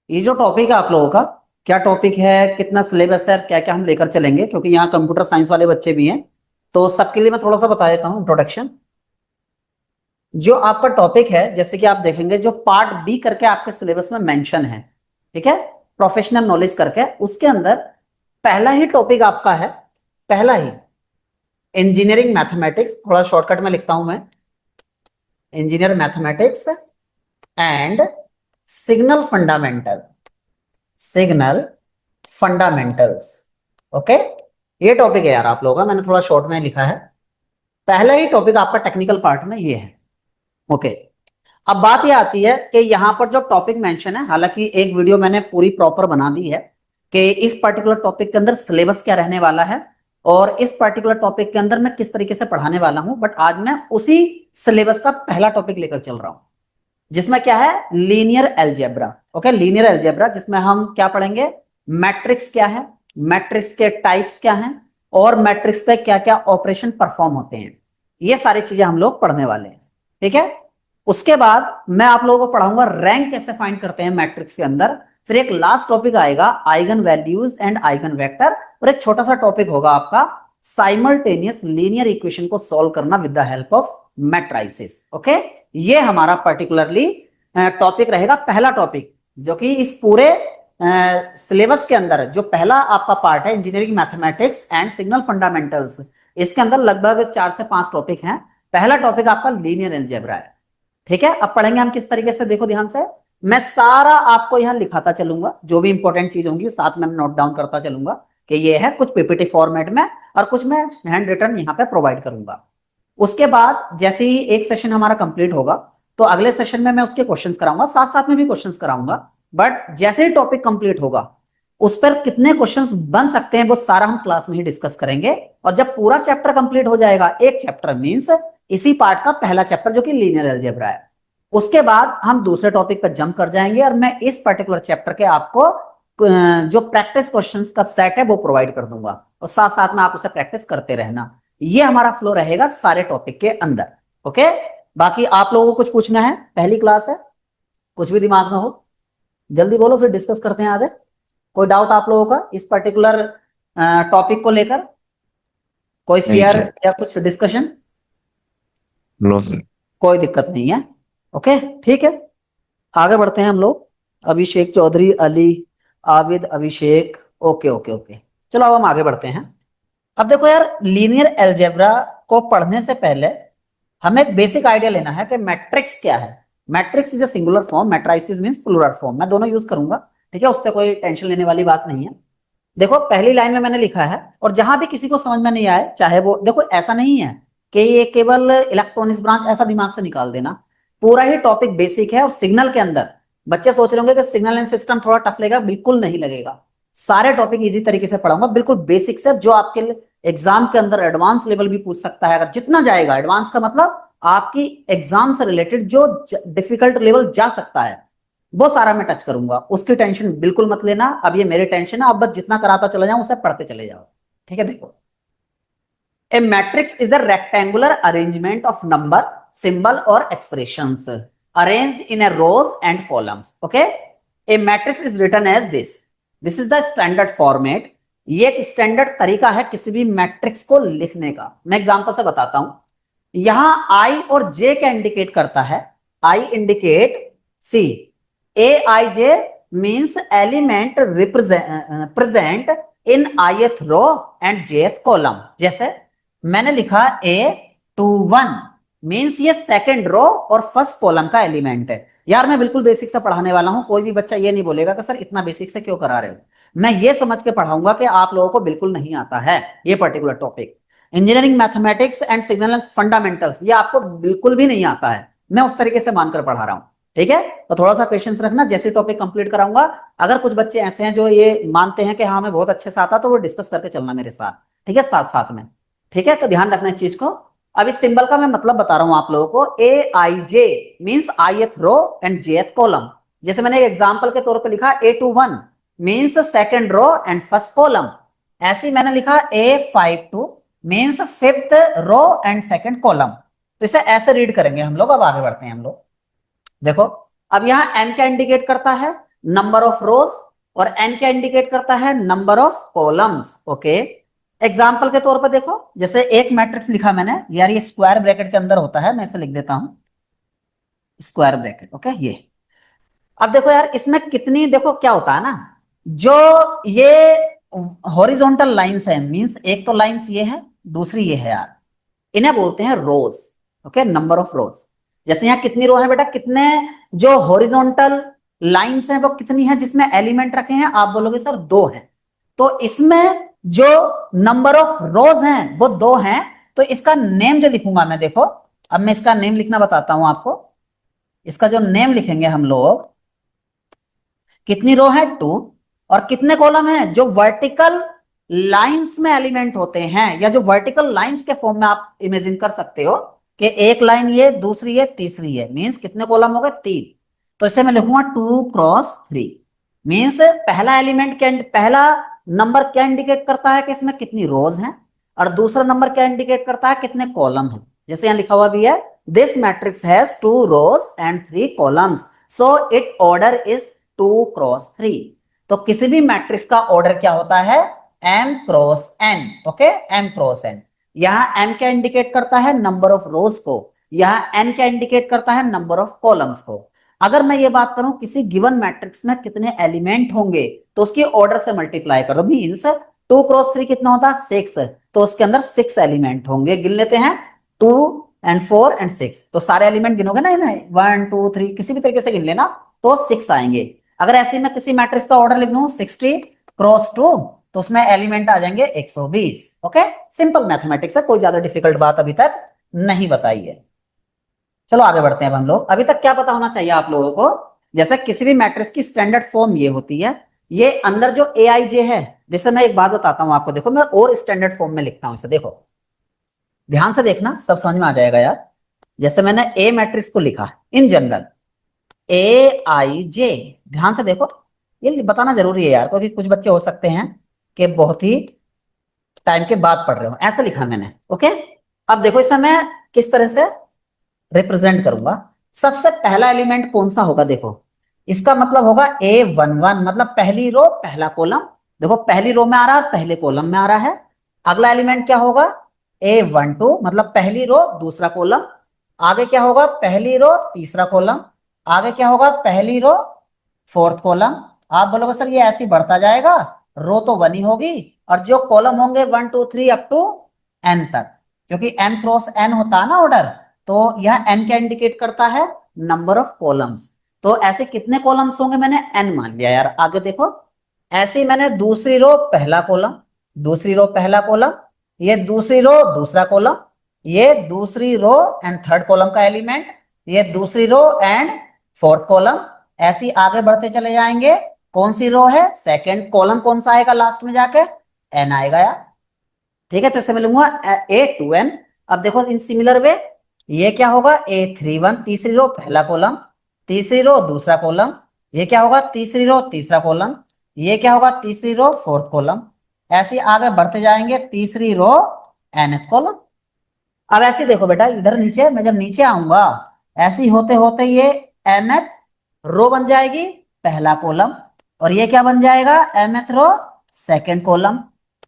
ये जो टॉपिक है आप लोगों का, क्या टॉपिक है, कितना सिलेबस है, क्या क्या हम लेकर चलेंगे, क्योंकि यहाँ कंप्यूटर साइंस वाले बच्चे भी हैं, तो सबके लिए मैं थोड़ा सा बता देता हूँ इंट्रोडक्शन। जो आपका टॉपिक है, जैसे कि आप देखेंगे, जो पार्ट बी करके आपके सिलेबस में मेंशन है, ठीक है, प्रोफेशनल नॉलेज करके, उसके अंदर पहला ही टॉपिक आपका है, पहला ही, इंजीनियरिंग मैथमेटिक्स। थोड़ा शॉर्टकट में लिखता हूं मैं, engineer mathematics and signal fundamental, signal fundamentals. Okay, ये टॉपिक है यार आप लोगों का, मैंने थोड़ा शॉर्ट में लिखा है। पहला ही टॉपिक आपका टेक्निकल पार्ट में ये है। ओके, अब बात ये आती है कि यहां पर जो टॉपिक मेंशन है, हालांकि एक वीडियो मैंने पूरी प्रॉपर बना दी है कि इस पर्टिकुलर टॉपिक के अंदर सिलेबस क्या रहने वाला है और इस पर्टिकुलर टॉपिक के अंदर मैं किस तरीके से पढ़ाने वाला हूं, बट आज मैं उसी सिलेबस का पहला टॉपिक लेकर चल रहा हूं, जिसमें क्या है, linear algebra. Okay, linear algebra, जिसमें हम क्या पढ़ेंगे, मैट्रिक्स क्या है, मैट्रिक्स के टाइप्स क्या हैं, और मैट्रिक्स पे क्या क्या ऑपरेशन परफॉर्म होते हैं, ये सारी चीजें हम लोग पढ़ने वाले हैं। ठीक है, उसके बाद मैं आप लोगों को पढ़ाऊंगा रैंक कैसे फाइंड करते हैं मैट्रिक्स के अंदर। फिर एक लास्ट टॉपिक आएगा eigen values and eigen vector, और एक छोटा सा टॉपिक होगा आपका साइमल्टेनियस लीनियर इक्वेशन को सॉल्व करना with the help of matrices. Okay, ये हमारा पर्टिकुलरली टॉपिक रहेगा, पहला टॉपिक, जो कि इस पूरे सिलेबस के अंदर जो पहला आपका पार्ट है, engineering mathematics and signal fundamentals, इसके अंदर लगभग 4 से 5 टॉपिक हैं। पहला टॉपिक आपका लीनियर अलजेब्रा है। ठीक है, अब पढ़ेंगे हम किस तरीके से, देखो ध्यान से, मैं सारा आपको यहां लिखाता चलूंगा, जो भी इंपॉर्टेंट चीज होंगी साथ में नोट डाउन करता चलूंगा कि ये है, कुछ पीपीटी फॉर्मेट में और कुछ मैं हैंड रिटन यहां पे प्रोवाइड करूंगा। उसके बाद जैसे ही एक सेशन हमारा कंप्लीट होगा, तो अगले सेशन में मैं उसके क्वेश्चंस कराऊंगा, साथ साथ में भी क्वेश्चंस कराऊंगा। बट जैसे ही टॉपिक कंप्लीट होगा, उस पर कितने क्वेश्चंस बन सकते हैं वो सारा हम क्लास में ही डिस्कस करेंगे। और जब पूरा चैप्टर कंप्लीट हो जाएगा, एक चैप्टर मींस इसी पार्ट का पहला चैप्टर जो कि लीनियर अलजेब्रा है, उसके बाद हम दूसरे टॉपिक पर जंप कर जाएंगे और मैं इस पर्टिकुलर चैप्टर के आपको जो प्रैक्टिस क्वेश्चंस का सेट है वो प्रोवाइड कर दूंगा, और साथ साथ में आप उसे प्रैक्टिस करते रहना। ये हमारा फ्लो रहेगा सारे टॉपिक के अंदर। ओके, बाकी आप लोगों को कुछ पूछना है, पहली क्लास है, कुछ भी दिमाग में हो जल्दी बोलो, फिर डिस्कस करते हैं आगे। कोई डाउट आप लोगों का इस पर्टिकुलर टॉपिक को लेकर, कोई नहीं फियर सर। या कुछ डिस्कशन? No sir. कोई दिक्कत नहीं है। ओके, ठीक है, आगे बढ़ते हैं हम लोग। अभिषेक चौधरी, अली, आबिद, अभिषेक, ओके ओके ओके, चलो अब हम आगे बढ़ते हैं। अब देखो यार, लीनियर अलजेब्रा को पढ़ने से पहले हमें एक बेसिक आइडिया लेना है कि मैट्रिक्स क्या है। Matrix is a singular form, matrices means plural form, मैं दोनों यूज करूंगा। ठीक है, उससे कोई टेंशन लेने वाली बात नहीं है। देखो पहली लाइन में मैंने लिखा है, और जहां भी किसी को समझ में नहीं आए, चाहे वो, देखो ऐसा नहीं है कि ये केवल इलेक्ट्रॉनिक्स ब्रांच, ऐसा दिमाग से निकाल देना, पूरा ही टॉपिक बेसिक है। और सिग्नल के अंदर बच्चे सोच रहे होंगे कि सिग्नल एंड सिस्टम थोड़ा टफ लगेगा, बिल्कुल नहीं लगेगा। सारे टॉपिक इजी तरीके से पढ़ाऊंगा, बिल्कुल बेसिक से, जो आपके एग्जाम के अंदर एडवांस लेवल भी पूछ सकता है, अगर जितना जाएगा एडवांस का मतलब आपकी एग्जाम से रिलेटेड जो डिफिकल्ट लेवल जा सकता है, वो सारा मैं टच करूंगा। उसकी टेंशन बिल्कुल मत लेना, अब ये मेरी टेंशन है, अब बस जितना कराता चला जाऊं उसे पढ़ते चले जाओ। ठीक है, देखो, a matrix is a rectangular arrangement of number, symbol और expressions arranged in a rows and columns. Okay, a matrix is written as this, this is the standard format. ये एक स्टैंडर्ड तरीका है किसी भी मैट्रिक्स को लिखने का। मैं एग्जांपल से बताता हूं, यहां आई और जे क्या इंडिकेट करता है, I indicate, see, A I J means element present in ith row and jth column. जैसे मैंने लिखा A21 मीन्स ये सेकंड रो और फर्स्ट कॉलम का एलिमेंट है। यार मैं बिल्कुल बेसिक से पढ़ाने वाला हूं, कोई भी बच्चा ये नहीं बोलेगा कि सर इतना बेसिक से क्यों करा रहे हो। मैं ये समझ के पढ़ाऊंगा कि आप लोगों को बिल्कुल नहीं आता है ये particular topic. Engineering mathematics and signal fundamentals, ये आपको बिल्कुल भी नहीं आता है, मैं उस तरीके से मानकर पढ़ा रहा हूं। ठीक है, तो थोड़ा सा पेशेंस रखना, जैसे टॉपिक कंप्लीट कराऊंगा। अगर कुछ बच्चे ऐसे हैं जो ये मानते हैं कि हाँ हमें बहुत अच्छे से आता, तो वो डिस्कस करके चलना मेरे साथ। ठीक है, साथ साथ में। ठीक है, तो ध्यान रखना इस चीज को। अब इस सिंबल का मैं मतलब बता रहा हूं आप लोगों को, A I J means ith row and jth column. जैसे मैंने एक एग्जाम्पल के तौर पर लिखा A21 means second row and first column, ऐसे मैंने लिखा A52 means fifth row and second column. तो इसे ऐसे रीड करेंगे हम लोग। अब आगे बढ़ते हैं हम लोग। देखो, अब यहां एन क्या इंडिकेट करता है, नंबर ऑफ रोज, और एन क्या इंडिकेट करता है, number of columns. Okay, example के तौर पर देखो, जैसे एक मैट्रिक्स लिखा मैंने, यार ये स्क्वायर ब्रैकेट के अंदर होता है, मैं इसे लिख देता हूं स्क्वायर ब्रैकेट। ओके, ये अब देखो यार, इसमें कितनी, देखो क्या होता है ना, जो ये हॉरिजॉन्टल लाइंस है, मींस एक तो लाइंस ये है, दूसरी ये है यार, इन्हें बोलते हैं rows. Okay, number of rows. जैसे यहाँ कितनी रो है बेटा, कितने जो हॉरिजॉन्टल लाइंस हैं वो कितनी है जिसमें एलिमेंट रखे हैं, आप बोलोगे सर दो है। तो इसमें जो नंबर ऑफ रोज हैं वो दो हैं, तो इसका नेम जो लिखूंगा मैं, देखो अब मैं इसका नेम लिखना बताता हूं आपको। इसका जो नेम लिखेंगे हम लोग, कितनी रो है, टू, और कितने कॉलम है, जो वर्टिकल लाइंस में एलिमेंट होते हैं, या जो वर्टिकल लाइंस के फॉर्म में आप इमेजिन कर सकते हो कि एक लाइन ये, दूसरी है, तीसरी है, मींस कितने कॉलम हो गए, तीन। तो इसे मैं लिखूंगा 2 × 3, मींस पहला एलिमेंट क्या, पहला नंबर क्या इंडिकेट करता है कि इसमें कितनी रोज हैं, और दूसरा नंबर क्या इंडिकेट करता है कितने कॉलम हैं। जैसे यहां लिखा हुआ भी है, this matrix has 2 rows and 3 columns, so it order is 2 × 3। तो किसी भी मैट्रिक्स का ऑर्डर क्या होता है, m×n। Okay, m×n। यहां m क्या इंडिकेट करता है, नंबर ऑफ रोज को, यहां n क्या इंडिकेट करता है, नंबर ऑफ कॉलम्स को। अगर मैं ये बात करूं किसी गिवन मैट्रिक्स में कितने एलिमेंट होंगे, तो उसकी ऑर्डर से मल्टीप्लाई कर दो, मीन्स 2 × 3 कितना होता है, 6, तो उसके अंदर 6 एलिमेंट होंगे। गिन लेते हैं, 2 and 4 and 6, तो सारे एलिमेंट गिनोगे ना इन्हें, 1 2 3 किसी भी तरीके से गिन लेना, तो 6 आएंगे। अगर ऐसे मैं किसी मैट्रिक्स का ऑर्डर लिख दूं 60 × 2, तो उसमें एलिमेंट आ जाएंगे 120। ओके, सिंपल मैथमेटिक्स है, कोई ज्यादा डिफिकल्ट बात अभी तक नहीं बताई है। चलो आगे बढ़ते हैं अब हम लोग। अभी तक क्या पता होना चाहिए आप लोगों को, जैसे किसी भी मैट्रिक्स की स्टैंडर्ड फॉर्म ये होती है, ये अंदर जो ए आई जे है, जैसे मैं एक बात बताता हूं आपको, देखो मैं और स्टैंडर्ड फॉर्म में लिखता हूं इसे, देखो ध्यान से देखना, सब समझ में आ जाएगा यार। जैसे मैंने ए मैट्रिक्स को लिखा इन जनरल ए आई जे, ध्यान से देखो, ये बताना जरूरी है यार, क्योंकि कुछ बच्चे हो सकते हैं कि बहुत ही टाइम के बाद पढ़ रहे हो, ऐसा लिखा मैंने। ओके, अब देखो इसे मैं किस तरह से रिप्रेजेंट करूंगा। सबसे पहला एलिमेंट कौन सा होगा, देखो इसका मतलब होगा A11, मतलब पहली रो पहला कॉलम। देखो पहली रो में आ रहा है, पहले कॉलम में आ रहा है। अगला एलिमेंट क्या होगा, A12, मतलब पहली रो दूसरा कॉलम। आगे क्या होगा, पहली रो तीसरा कॉलम। आगे क्या होगा, पहली रो फोर्थ कॉलम। आप बोलोगे सर ये ऐसे ही बढ़ता जाएगा, रो तो 1 ही होगी, और जो कॉलम होंगे 1 2 3 अप टू n तक, क्योंकि m×n होता है ना ऑर्डर, तो यह n क्या इंडिकेट करता है, नंबर ऑफ कॉलम्स। तो ऐसे कितने कॉलम्स होंगे, मैंने n मान लिया यार। आगे देखो, ऐसे ही मैंने दूसरी रो पहला कॉलम, दूसरी रो पहला कॉलम, ये दूसरी रो दूसरा कॉलम, ये दूसरी रो एंड थर्ड कॉलम का एलिमेंट, ये दूसरी रो एंड फोर्थ कॉलम। ऐसे ही आगे बढ़ते चले जाएंगे, कौन सी रो है, सेकंड कॉलम कौन सा आएगा लास्ट में जाके, n आएगा यार। ठीक है, तो इसे मैं लूंगा A2n। अब देखो इन सिमिलर वे, ये क्या होगा, A31, तीसरी रो पहला कॉलम, तीसरी रो दूसरा कॉलम, ये क्या होगा, तीसरी रो तीसरा कॉलम, ये क्या होगा, तीसरी रो फोर्थ कॉलम। ऐसे आगे बढ़ते जाएंगे, तीसरी रो nth कॉलम। अब ऐसे देखो बेटा, इधर नीचे मैं जब नीचे आऊंगा, ऐसे ही होते होते ये nth रो बन जाएगी पहला कॉलम, और ये क्या बन जाएगा, mth रो सेकंड कॉलम,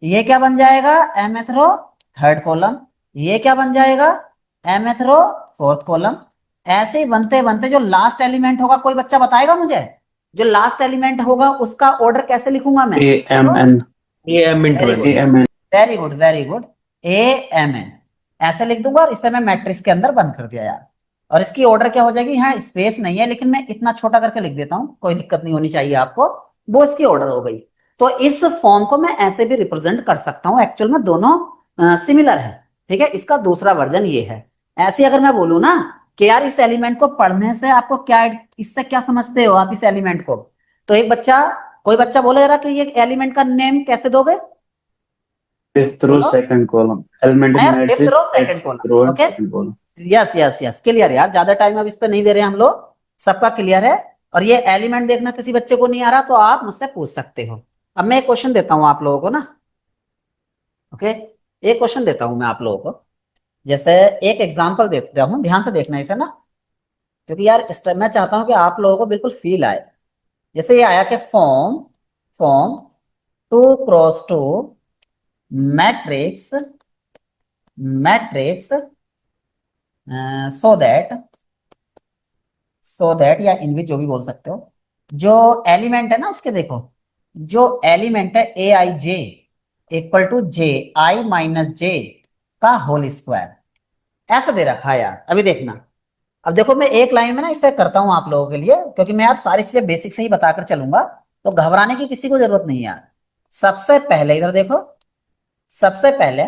ये क्या बन जाएगा, mth रो थर्ड कॉलम, ये क्या बन जाएगा, mth रो फोर्थ कॉलम। ऐसे ही बनते बनते जो लास्ट एलिमेंट होगा, कोई बच्चा बताएगा मुझे, जो लास्ट एलिमेंट होगा उसका ऑर्डर कैसे लिखूंगा मैं, AMN very good, AMN very good, very good, AMN ऐसे लिख दूंगा, और इसे मैं मैट्रिक्स के अंदर बंद कर दिया यार। और इसकी ऑर्डर क्या हो जाएगी, यहाँ स्पेस नहीं है, लेकिन मैं इतना छोटा करके लिख देता हूँ, कोई दिक्कत नहीं होनी चाहिए आपको, वो इसकी ऑर्डर हो गई। तो इस फॉर्म को मैं ऐसे भी रिप्रेजेंट कर सकता हूँ, एक्चुअल में दोनों सिमिलर है। ठीक है, इसका दूसरा वर्जन ये है। ऐसे अगर मैं बोलूँ ना कि यार इस एलिमेंट को पढ़ने से आपको क्या, इससे क्या समझते हो आप इस एलिमेंट को, तो एक बच्चा, कोई बच्चा बोलेगा कि ये एलिमेंट का नेम कैसे दोगे, fifth row बोलो। second column element in यार fifth matrix row at second fifth column. row and okay, second column. Yes yes yes, clear यार, ज्यादा टाइम अब इस पे नहीं दे रहे हैं हम लोग, सबका क्लियर है। और ये एलिमेंट देखना किसी बच्चे को नहीं आ रहा तो आप मुझसे पूछ सकते हो। अब मैं एक क्वेश्चन देता हूं आप लोगों को ना। ओके, एक क्वेश्चन देता हूं मैं आप लोगों को, जैसे एक एग्जांपल देता हूं, ध्यान से देखना इसे ना, क्योंकि यार मैं चाहता हूं कि आप लोगों को बिल्कुल फील आए। जैसे ये आया कि form form 2x2 matrix Matrix so that या इन जो भी बोल सकते हो, जो एलिमेंट है ना उसके, देखो जो एलिमेंट है A I J equal to J I minus J का होल स्क्वायर, ऐसा दे रखा है यार। अभी देखना, अब देखो मैं एक लाइन में ना इसे करता हूं आप लोगों के लिए, क्योंकि मैं यार सारी चीजें बेसिक से ही बताकर चलूंगा, तो घबराने की किसी को जरूरत नहीं यार। सबसे पहले इधर देखो, सबसे पहले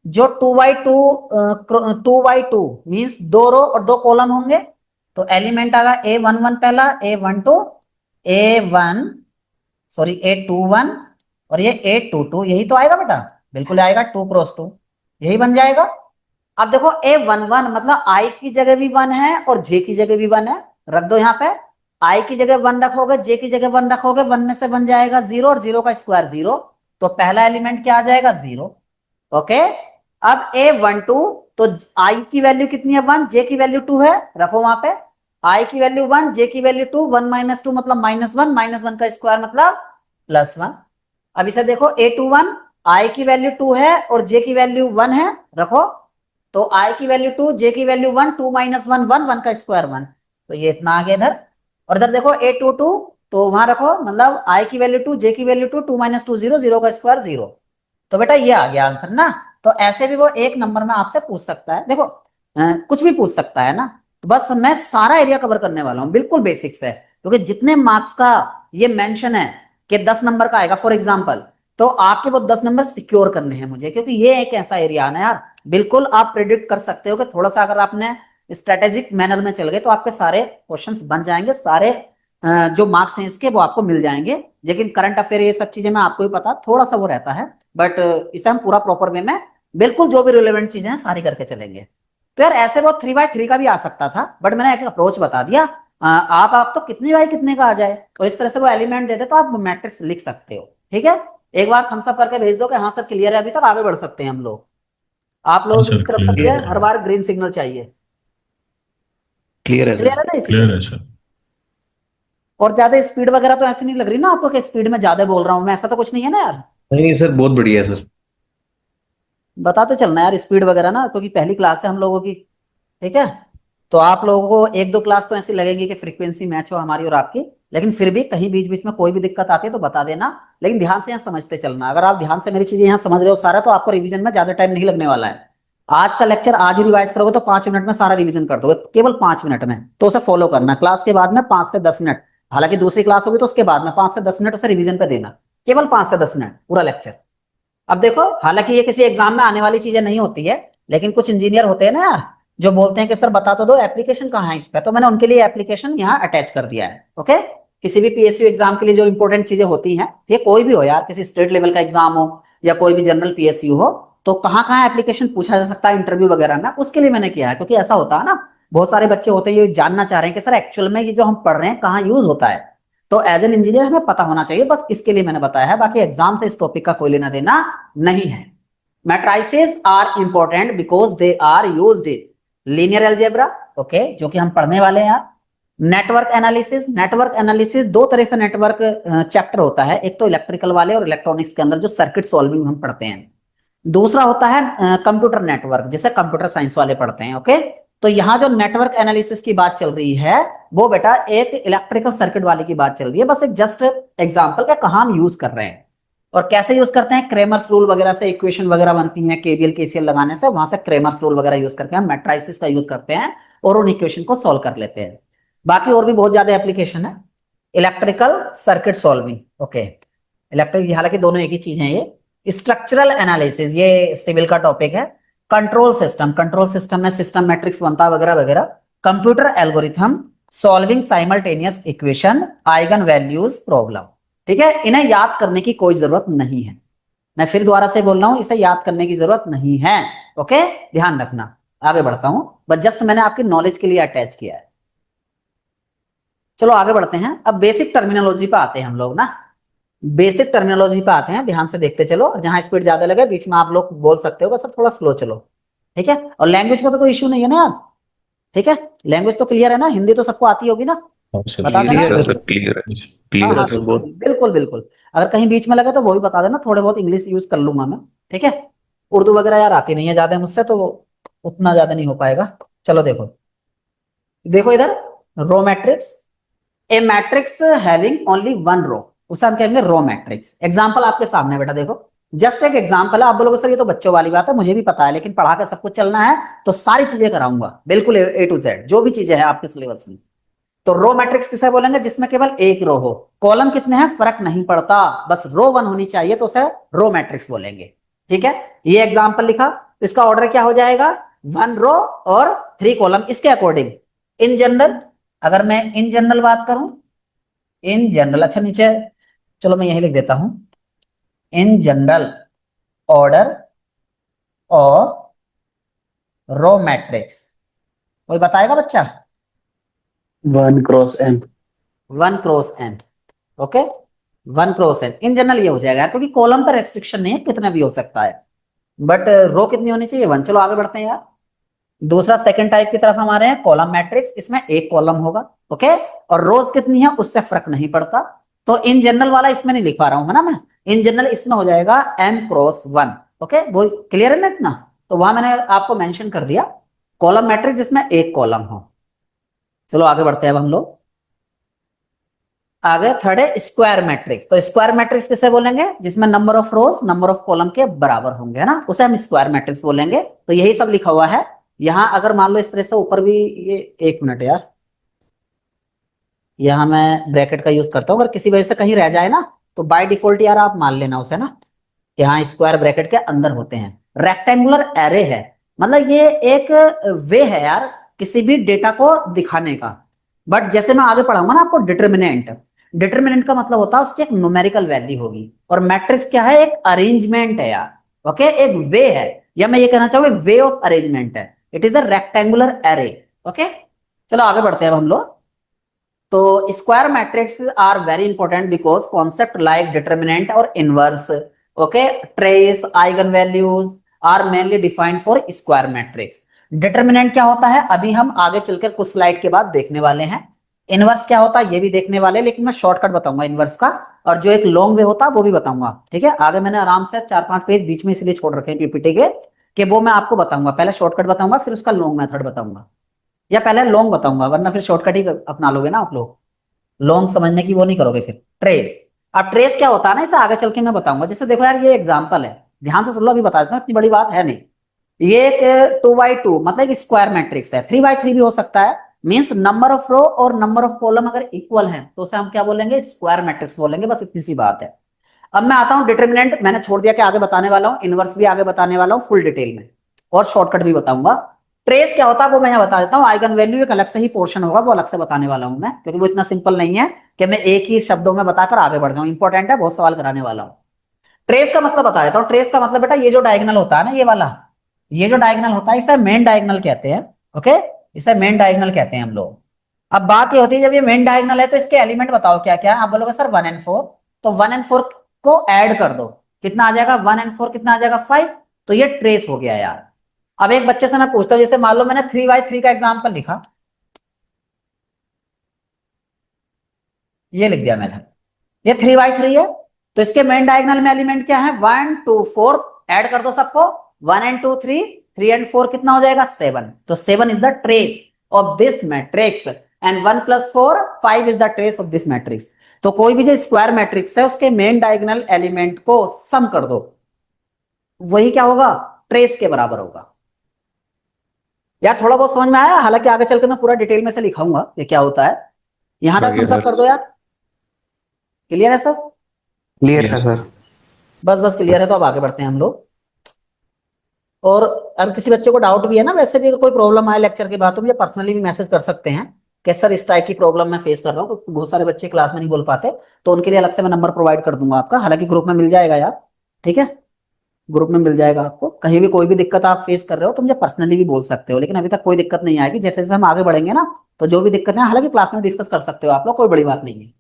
जो 2x2 मीन्स 2 रो और 2 कॉलम होंगे, तो एलिमेंट आएगा A11 पहला, A12, A1 सॉरी A21 और ये A22, यही तो आएगा बेटा, बिल्कुल आएगा 2x2, यही बन जाएगा। अब देखो A11 मतलब I की जगह भी 1 है और J की जगह भी 1 है, रख दो यहाँ पे। I की जगह 1 रखोगे, J की जगह 1 रखोगे, 1 में से बन जाएगा 0 और 0 का स्क्वायर 0, तो पहला एलिमेंट क्या आ जाएगा 0। ओके, अब A12 तो I की वैल्यू कितनी है 1, J की वैल्यू 2 है, रखो वहां पे। I की वैल्यू 1, J की वैल्यू 2, 1 माइनस 2 मतलब -1, -1 का स्क्वायर मतलब +1। अब इसे देखो A21, I की वैल्यू 2 है और J की वैल्यू 1 है, रखो। तो I की वैल्यू 2, J की वैल्यू 1, 2 माइनस 1 1, 1 का स्क्वायर 1, तो ये इतना आ गया इधर। और इधर देखो A22, तो वहां रखो, मतलब I की वैल्यू 2, J की वैल्यू 2, 2 माइनस 2 0, 0 का स्क्वायर 0, तो बेटा ये आ गया आंसर ना। तो ऐसे भी वो एक नंबर में आपसे पूछ सकता है, देखो कुछ भी पूछ सकता है ना। तो बस मैं सारा एरिया कवर करने वाला हूँ, बिल्कुल बेसिक से, क्योंकि जितने मार्क्स का ये मेंशन है कि 10 नंबर का आएगा फॉर एग्जाम्पल, तो आपके वो 10 नंबर सिक्योर करने हैं मुझे, क्योंकि ये एक ऐसा एरिया है ना यार, बिल्कुल आप प्रिडिक्ट कर सकते हो कि थोड़ा सा अगर आपने स्ट्रेटेजिक मैनर में चल गए तो आपके सारे क्वेश्चंस बन जाएंगे, सारे जो मार्क्स हैं इसके वो आपको मिल जाएंगे। लेकिन करंट अफेयर ये सब चीजें मैं आपको ही पता, थोड़ा सा वो रहता है, बट इसे हम पूरा प्रॉपर वे में बिल्कुल जो भी रिलेवेंट चीजें हैं सारी करके चलेंगे। तो यार ऐसे वो 3x3 का भी आ सकता था, बट मैंने एक अप्रोच बता दिया। आप तो कितने बाय कितने का आ जाए, और इस तरह से वो एलिमेंट देते तो आप मैट्रिक्स लिख सकते हो। ठीक है, एक बार थम्स अप करके भेज दो कि हाँ सर क्लियर है, अभी तक आगे बढ़ सकते हैं हम लोग। आप हाँ लोगों की सर, तरफ क्लियर से है। हर बार ग्रीन सिग्नल चाहिए। क्लियर है क्लियर सर। है ना ये चीजें? क्लियर है सर। और ज्यादा स्पीड वगैरह तो ऐसी नहीं लग रही ना आपको कि स्पीड में ज्यादा बोल रहा हूँ मैं, ऐसा तो कुछ नहीं है ना यार? नहीं सर, बहुत बढ़िया है सर। बताते चलना यार स्पीड वगैरह ना, क्योंकि पहली क्लास है हम लोगों की। ठीक है, तो आप लोगों को एक दो क्लास तो ऐसी लगेगी कि फ्रीक्वेंसी मैच हो हमारी और आपकी, लेकिन फिर भी कहीं बीच बीच में कोई भी दिक्कत आती है तो बता देना, लेकिन ध्यान से यहाँ समझते चलना। अगर आप ध्यान से मेरी चीजें यहाँ समझ रहे हो सारा, तो आपको रिवीजन में ज्यादा टाइम नहीं लगने वाला है। आज का लेक्चर आज ही रिवाइज करोगे तो 5 मिनट में सारा रिवीजन कर दोगे, केवल 5 मिनट में। तो उसे फॉलो करना, क्लास के बाद में 5 से 10 मिनट, हालांकि दूसरी क्लास होगी तो उसके बाद में 5 से 10 मिनट उसे रिवीजन पे देना, केवल 5 से 10 मिनट पूरा लेक्चर। अब देखो, हालांकि ये किसी एग्जाम में आने वाली चीजें नहीं होती है, लेकिन कुछ इंजीनियर होते हैं ना यार, जो बोलते हैं कि सर बता तो दो एप्लीकेशन कहाँ है इस पे, तो मैंने उनके लिए एप्लीकेशन यहाँ अटैच कर दिया है। ओके, किसी भी पीएसयू एग्जाम के लिए जो इंपॉर्टेंट चीजें होती हैं, ये कोई भी हो यार, किसी स्टेट लेवल का एग्जाम हो या कोई भी जनरल पीएसयू हो, तो कहाँ कहाँ एप्लीकेशन पूछा जा सकता है इंटरव्यू वगैरह में, उसके लिए मैंने किया है। क्योंकि ऐसा होता है ना, बहुत सारे बच्चे होते हैं ये जानना चाह रहे हैं कि सर एक्चुअल में ये जो हम पढ़ रहे हैं कहाँ यूज होता है, तो एज एन इंजीनियर हमें पता होना चाहिए, बस इसके लिए मैंने बताया है। बाकी एग्जाम से इस टॉपिक का कोई लेना देना नहीं है। Matrices are important because they are used in linear algebra, okay, जो कि हम पढ़ने वाले हैं यार। नेटवर्क एनालिसिस, नेटवर्क एनालिसिस दो तरह से नेटवर्क चैप्टर होता है, एक तो इलेक्ट्रिकल वाले और इलेक्ट्रॉनिक्स के अंदर जो सर्किट सॉल्विंग हम पढ़ते हैं, दूसरा होता है कंप्यूटर नेटवर्क, जिसे कंप्यूटर साइंस वाले पढ़ते हैं। ओके, तो यहाँ जो नेटवर्क एनालिसिस की बात चल रही है वो बेटा एक इलेक्ट्रिकल सर्किट वाले की बात चल रही है, बस एक जस्ट एग्जांपल का कहाँ हम यूज कर रहे हैं और कैसे यूज करते हैं। क्रेमर्स रूल वगैरह से इक्वेशन वगैरह बनती हैं, केवीएल केसीएल लगाने से, वहां से क्रेमर्स रूल वगैरह यूज करके हम मैट्रिसेस का यूज करते हैं और उन इक्वेशन को सॉल्व कर लेते हैं। बाकी और भी बहुत ज्यादा एप्लीकेशन है electrical circuit solving. Okay, electric, हालांकि दोनों एक ही चीज है ये। स्ट्रक्चरल एनालिसिस ये सिविल का टॉपिक है। कंट्रोल सिस्टम, कंट्रोल सिस्टम में सिस्टम मैट्रिक्स बनता वगैरह वगैरह। Computer algorithm, solving simultaneous equation, eigen values problem. ठीक है, इन्हें याद करने की कोई जरूरत नहीं है, मैं फिर दोबारा से बोल रहा हूं, इसे याद करने की जरूरत नहीं है। ओके, ध्यान रखना। आगे बढ़ता हूं, बस जस्ट मैंने आपकी नॉलेज के लिए अटैच किया है। चलो आगे बढ़ते हैं, अब बेसिक टर्मिनोलॉजी पे आते हैं हम लोग ना, बेसिक टर्मिनोलॉजी पे आते हैं, ध्यान से देखते चलो, और जहां स्पीड ज्यादा लगे बीच में आप लोग बोल सकते हो बस थोड़ा स्लो चलो। ठीक है, और लैंग्वेज का तो कोई इश्यू नहीं है ना यार? ठीक है, लैंग्वेज तो क्लियर है ना, हिंदी तो सबको आती होगी ना? हाँ सर, बता देना। क्लियर है सर सर। क्लियर है। क्लियर है सर बिल्कुल बहुत। बिल्कुल बिल्कुल। अगर कहीं बीच में लगे तो वो भी बता देना, थोड़े बहुत इंग्लिश यूज कर लूंगा मैं, ठीक है। उर्दू वगैरह यार आती नहीं है ज्यादा मुझसे, तो वो उतना ज्यादा नहीं हो पाएगा। चलो देखो, देखो इधर, रो मैट्रिक्स, ए matrix having only one row, उसे हम कहेंगे रो मैट्रिक्स। एग्जांपल आपके सामने बेटा देखो, जस्ट एक एग्जांपल है। आप बोलोगे सर ये तो बच्चों वाली बात है, मुझे भी पता है, लेकिन पढ़ा के सब कुछ चलना है तो सारी चीजें कराऊंगा बिल्कुल, ए टू जेड जो भी चीजें हैं आपके सिलेबस में। तो रो मैट्रिक्स किसे बोलेंगे? जिसमें केवल एक रो हो, कॉलम कितने हैं फर्क नहीं पड़ता, बस रो वन होनी चाहिए, तो उसे रो मैट्रिक्स बोलेंगे। ठीक है, ये एग्जांपल लिखा तो इसका ऑर्डर क्या हो जाएगा? वन रो और थ्री कॉलम, इसके अकॉर्डिंग। इन जनरल, अगर मैं इन जनरल बात करूं, इन जनरल, अच्छा नीचे, चलो मैं यही लिख देता हूं, इन जनरल ऑर्डर और रो मैट्रिक्स, कोई बताएगा बच्चा? 1 × n। One cross n, okay, one cross n. In general ये हो जाएगा क्योंकि कॉलम पर रेस्ट्रिक्शन नहीं है, कितना भी हो सकता है, बट रो कितनी होनी चाहिए? वन। चलो आगे बढ़ते हैं यार। दूसरा सेकंड टाइप की तरफ हमारे हैं कॉलम मैट्रिक्स, इसमें एक कॉलम होगा, ओके, और रोज कितनी है उससे फर्क नहीं पड़ता। तो इन जनरल वाला इसमें नहीं लिख पा रहा हूं, है ना मैं, इन जनरल इसमें हो जाएगा n×1, ओके, वो क्लियर है ना इतना? तो वहां मैंने आपको मेंशन कर दिया कॉलम मैट्रिक्स जिसमें एक कॉलम हो। चलो आगे बढ़ते हैं अब हम लोग। आगे थर्ड है स्क्वायर मैट्रिक्स। तो स्क्वायर मैट्रिक्स किसे बोलेंगे? जिसमें number of rose number of column के बराबर होंगे, है ना, उसे हम स्क्वायर मैट्रिक्स बोलेंगे। तो यही सब लिखा हुआ है यहां। अगर मान लो इस तरह से ऊपर भी, ये एक मिनट यार, यहां मैं ब्रैकेट का यूज करता हूं, अगर किसी वजह से कहीं रह जाए ना तो बाय डिफॉल्ट यार आप मान लेना उसे ना, यहाँ स्क्वायर ब्रैकेट के अंदर होते हैं। रेक्टेंगुलर एरे है, मतलब ये एक वे है यार किसी भी डेटा को दिखाने का। बट जैसे मैं आगे पढ़ाऊंगा ना आपको, डिटर्मिनेंट, डिटर्मिनेंट का मतलब होता है उसकी एक न्यूमेरिकल वैल्यू होगी, और मैट्रिक्स क्या है? एक अरेंजमेंट है यार, ओके, एक वे है, या मैं ये कहना चाहूंगा वे ऑफ अरेंजमेंट है। It is a rectangular array, okay. चलो आगे बढ़ते हैं अब हम लोग। तो square matrix are very important because concept like determinant और inverse, okay, trace, eigen values are mainly defined for square matrix. Determinant क्या होता है अभी हम आगे चलकर कुछ स्लाइड के बाद देखने वाले हैं। इनवर्स क्या होता है ये भी देखने वाले हैं, लेकिन मैं शॉर्टकट बताऊंगा इनवर्स का, और जो एक लॉन्ग वे होता है वो भी बताऊंगा, ठीक है। आगे मैंने आराम से 4-5 पेज बीच में इसलिए छोड़ रखे हैं पीपीटी के, कि वो मैं आपको बताऊंगा, पहले शॉर्टकट बताऊंगा फिर उसका लॉन्ग मेथड बताऊंगा, या पहले लॉन्ग बताऊंगा, वरना फिर शॉर्टकट ही अपना लोगे ना आप लोग, लॉन्ग समझने की वो नहीं करोगे फिर। ट्रेस, अब ट्रेस क्या होता है ना इसे आगे चल के मैं बताऊंगा। जैसे देखो यार ये एग्जांपल है, ध्यान से सुन लो, अभी बता देता हूँ, इतनी बड़ी बात है नहीं। ये एक 2x2 मतलब एक स्क्वायर मैट्रिक्स है, 3x3 भी हो सकता है, मींस नंबर ऑफ रो और नंबर ऑफ कॉलम अगर इक्वल है तो उसे हम क्या बोलेंगे? स्क्वायर मैट्रिक्स बोलेंगे, बस इतनी सी बात है। अब मैं आता हूं डिटर्मिनेंट, मैंने छोड़ दिया कि आगे बताने वाला हूं, इनवर्स भी आगे बताने वाला हूं फुल डिटेल में, और शॉर्टकट भी बताऊंगा। ट्रेस क्या होता है वो मैं यहाँ बता देता हूँ, आइगन वैल्यू एक अलग से ही पोर्शन होगा, वो अलग से बताने वाला हूं मैं, क्योंकि वो इतना सिंपल नहीं है कि मैं एक ही शब्दों में बताकर आगे बढ़ जाऊं, इंपॉर्टेंट है, बहुत सवाल कराने वाला हूं। ट्रेस का मतलब बता देता हूँ। ट्रेस का मतलब बेटा ये जो डायगोनल होता है ना, ये वाला, ये जो डायगोनल होता है इसे मेन डायगोनल कहते हैं, ओके, इसे मेन डायगोनल कहते हैं हम लोग। अब बात ये होती है जब ये मेन डायगोनल है तो इसके एलिमेंट बताओ क्या क्या है? आप बोलोगे सर 1 और 4, तो 1 और 4 को ऐड कर दो, कितना आ जाएगा? 1 और 4 कितना आ जाएगा? 5। तो ये ट्रेस हो गया यार। अब एक बच्चे से मैं पूछता हूँ, जैसे मान लो मैंने 3x3 का एग्जाम्पल लिखा, ये लिख दिया मैंने, ये 3x3 है, तो इसके मेन डायगोनल में एलिमेंट क्या है? 1 2 4, ऐड कर दो सबको, 1 and 2 3, 3 and 4 कितना हो जाएगा? 7। तो 7 is the trace of this matrix, and 1 + 4 5 is the trace of this matrix. तो कोई भी जो स्क्वायर मैट्रिक्स है उसके मेन डायगोनल एलिमेंट को सम कर दो, वही क्या होगा? ट्रेस के बराबर होगा। यार थोड़ा बहुत समझ में आया? हालांकि आगे चल के मैं पूरा डिटेल में से लिखाऊंगा ये क्या होता है। यहां तक आगे हम सब सर। कर दो यार, क्लियर है सब? क्लियर है यस सर। बस बस क्लियर है तो अब आगे बढ़ते हैं हम लोग। और अगर किसी बच्चे को डाउट भी है ना, वैसे भी अगर कोई प्रॉब्लम आए लेक्चर के बाद तो मुझे पर्सनली भी मैसेज कर सकते हैं कि सर इस टाइप की प्रॉब्लम मैं फेस कर रहा हूँ, क्योंकि बहुत सारे बच्चे क्लास में नहीं बोल पाते, तो उनके लिए अलग से मैं नंबर प्रोवाइड कर दूंगा आपका, हालांकि ग्रुप में मिल जाएगा यार, ठीक है, ग्रुप में मिल जाएगा आपको। कहीं भी कोई भी दिक्कत आप फेस कर रहे हो तो मुझे पर्सनली भी बोल सकते हो, लेकिन अभी तक कोई दिक्कत नहीं आएगी। जैसे जैसे हम आगे बढ़ेंगे ना तो जो भी दिक्कत है, हालांकि क्लास में डिस्कस कर सकते हो आप लोग, कोई बड़ी बात नहीं है।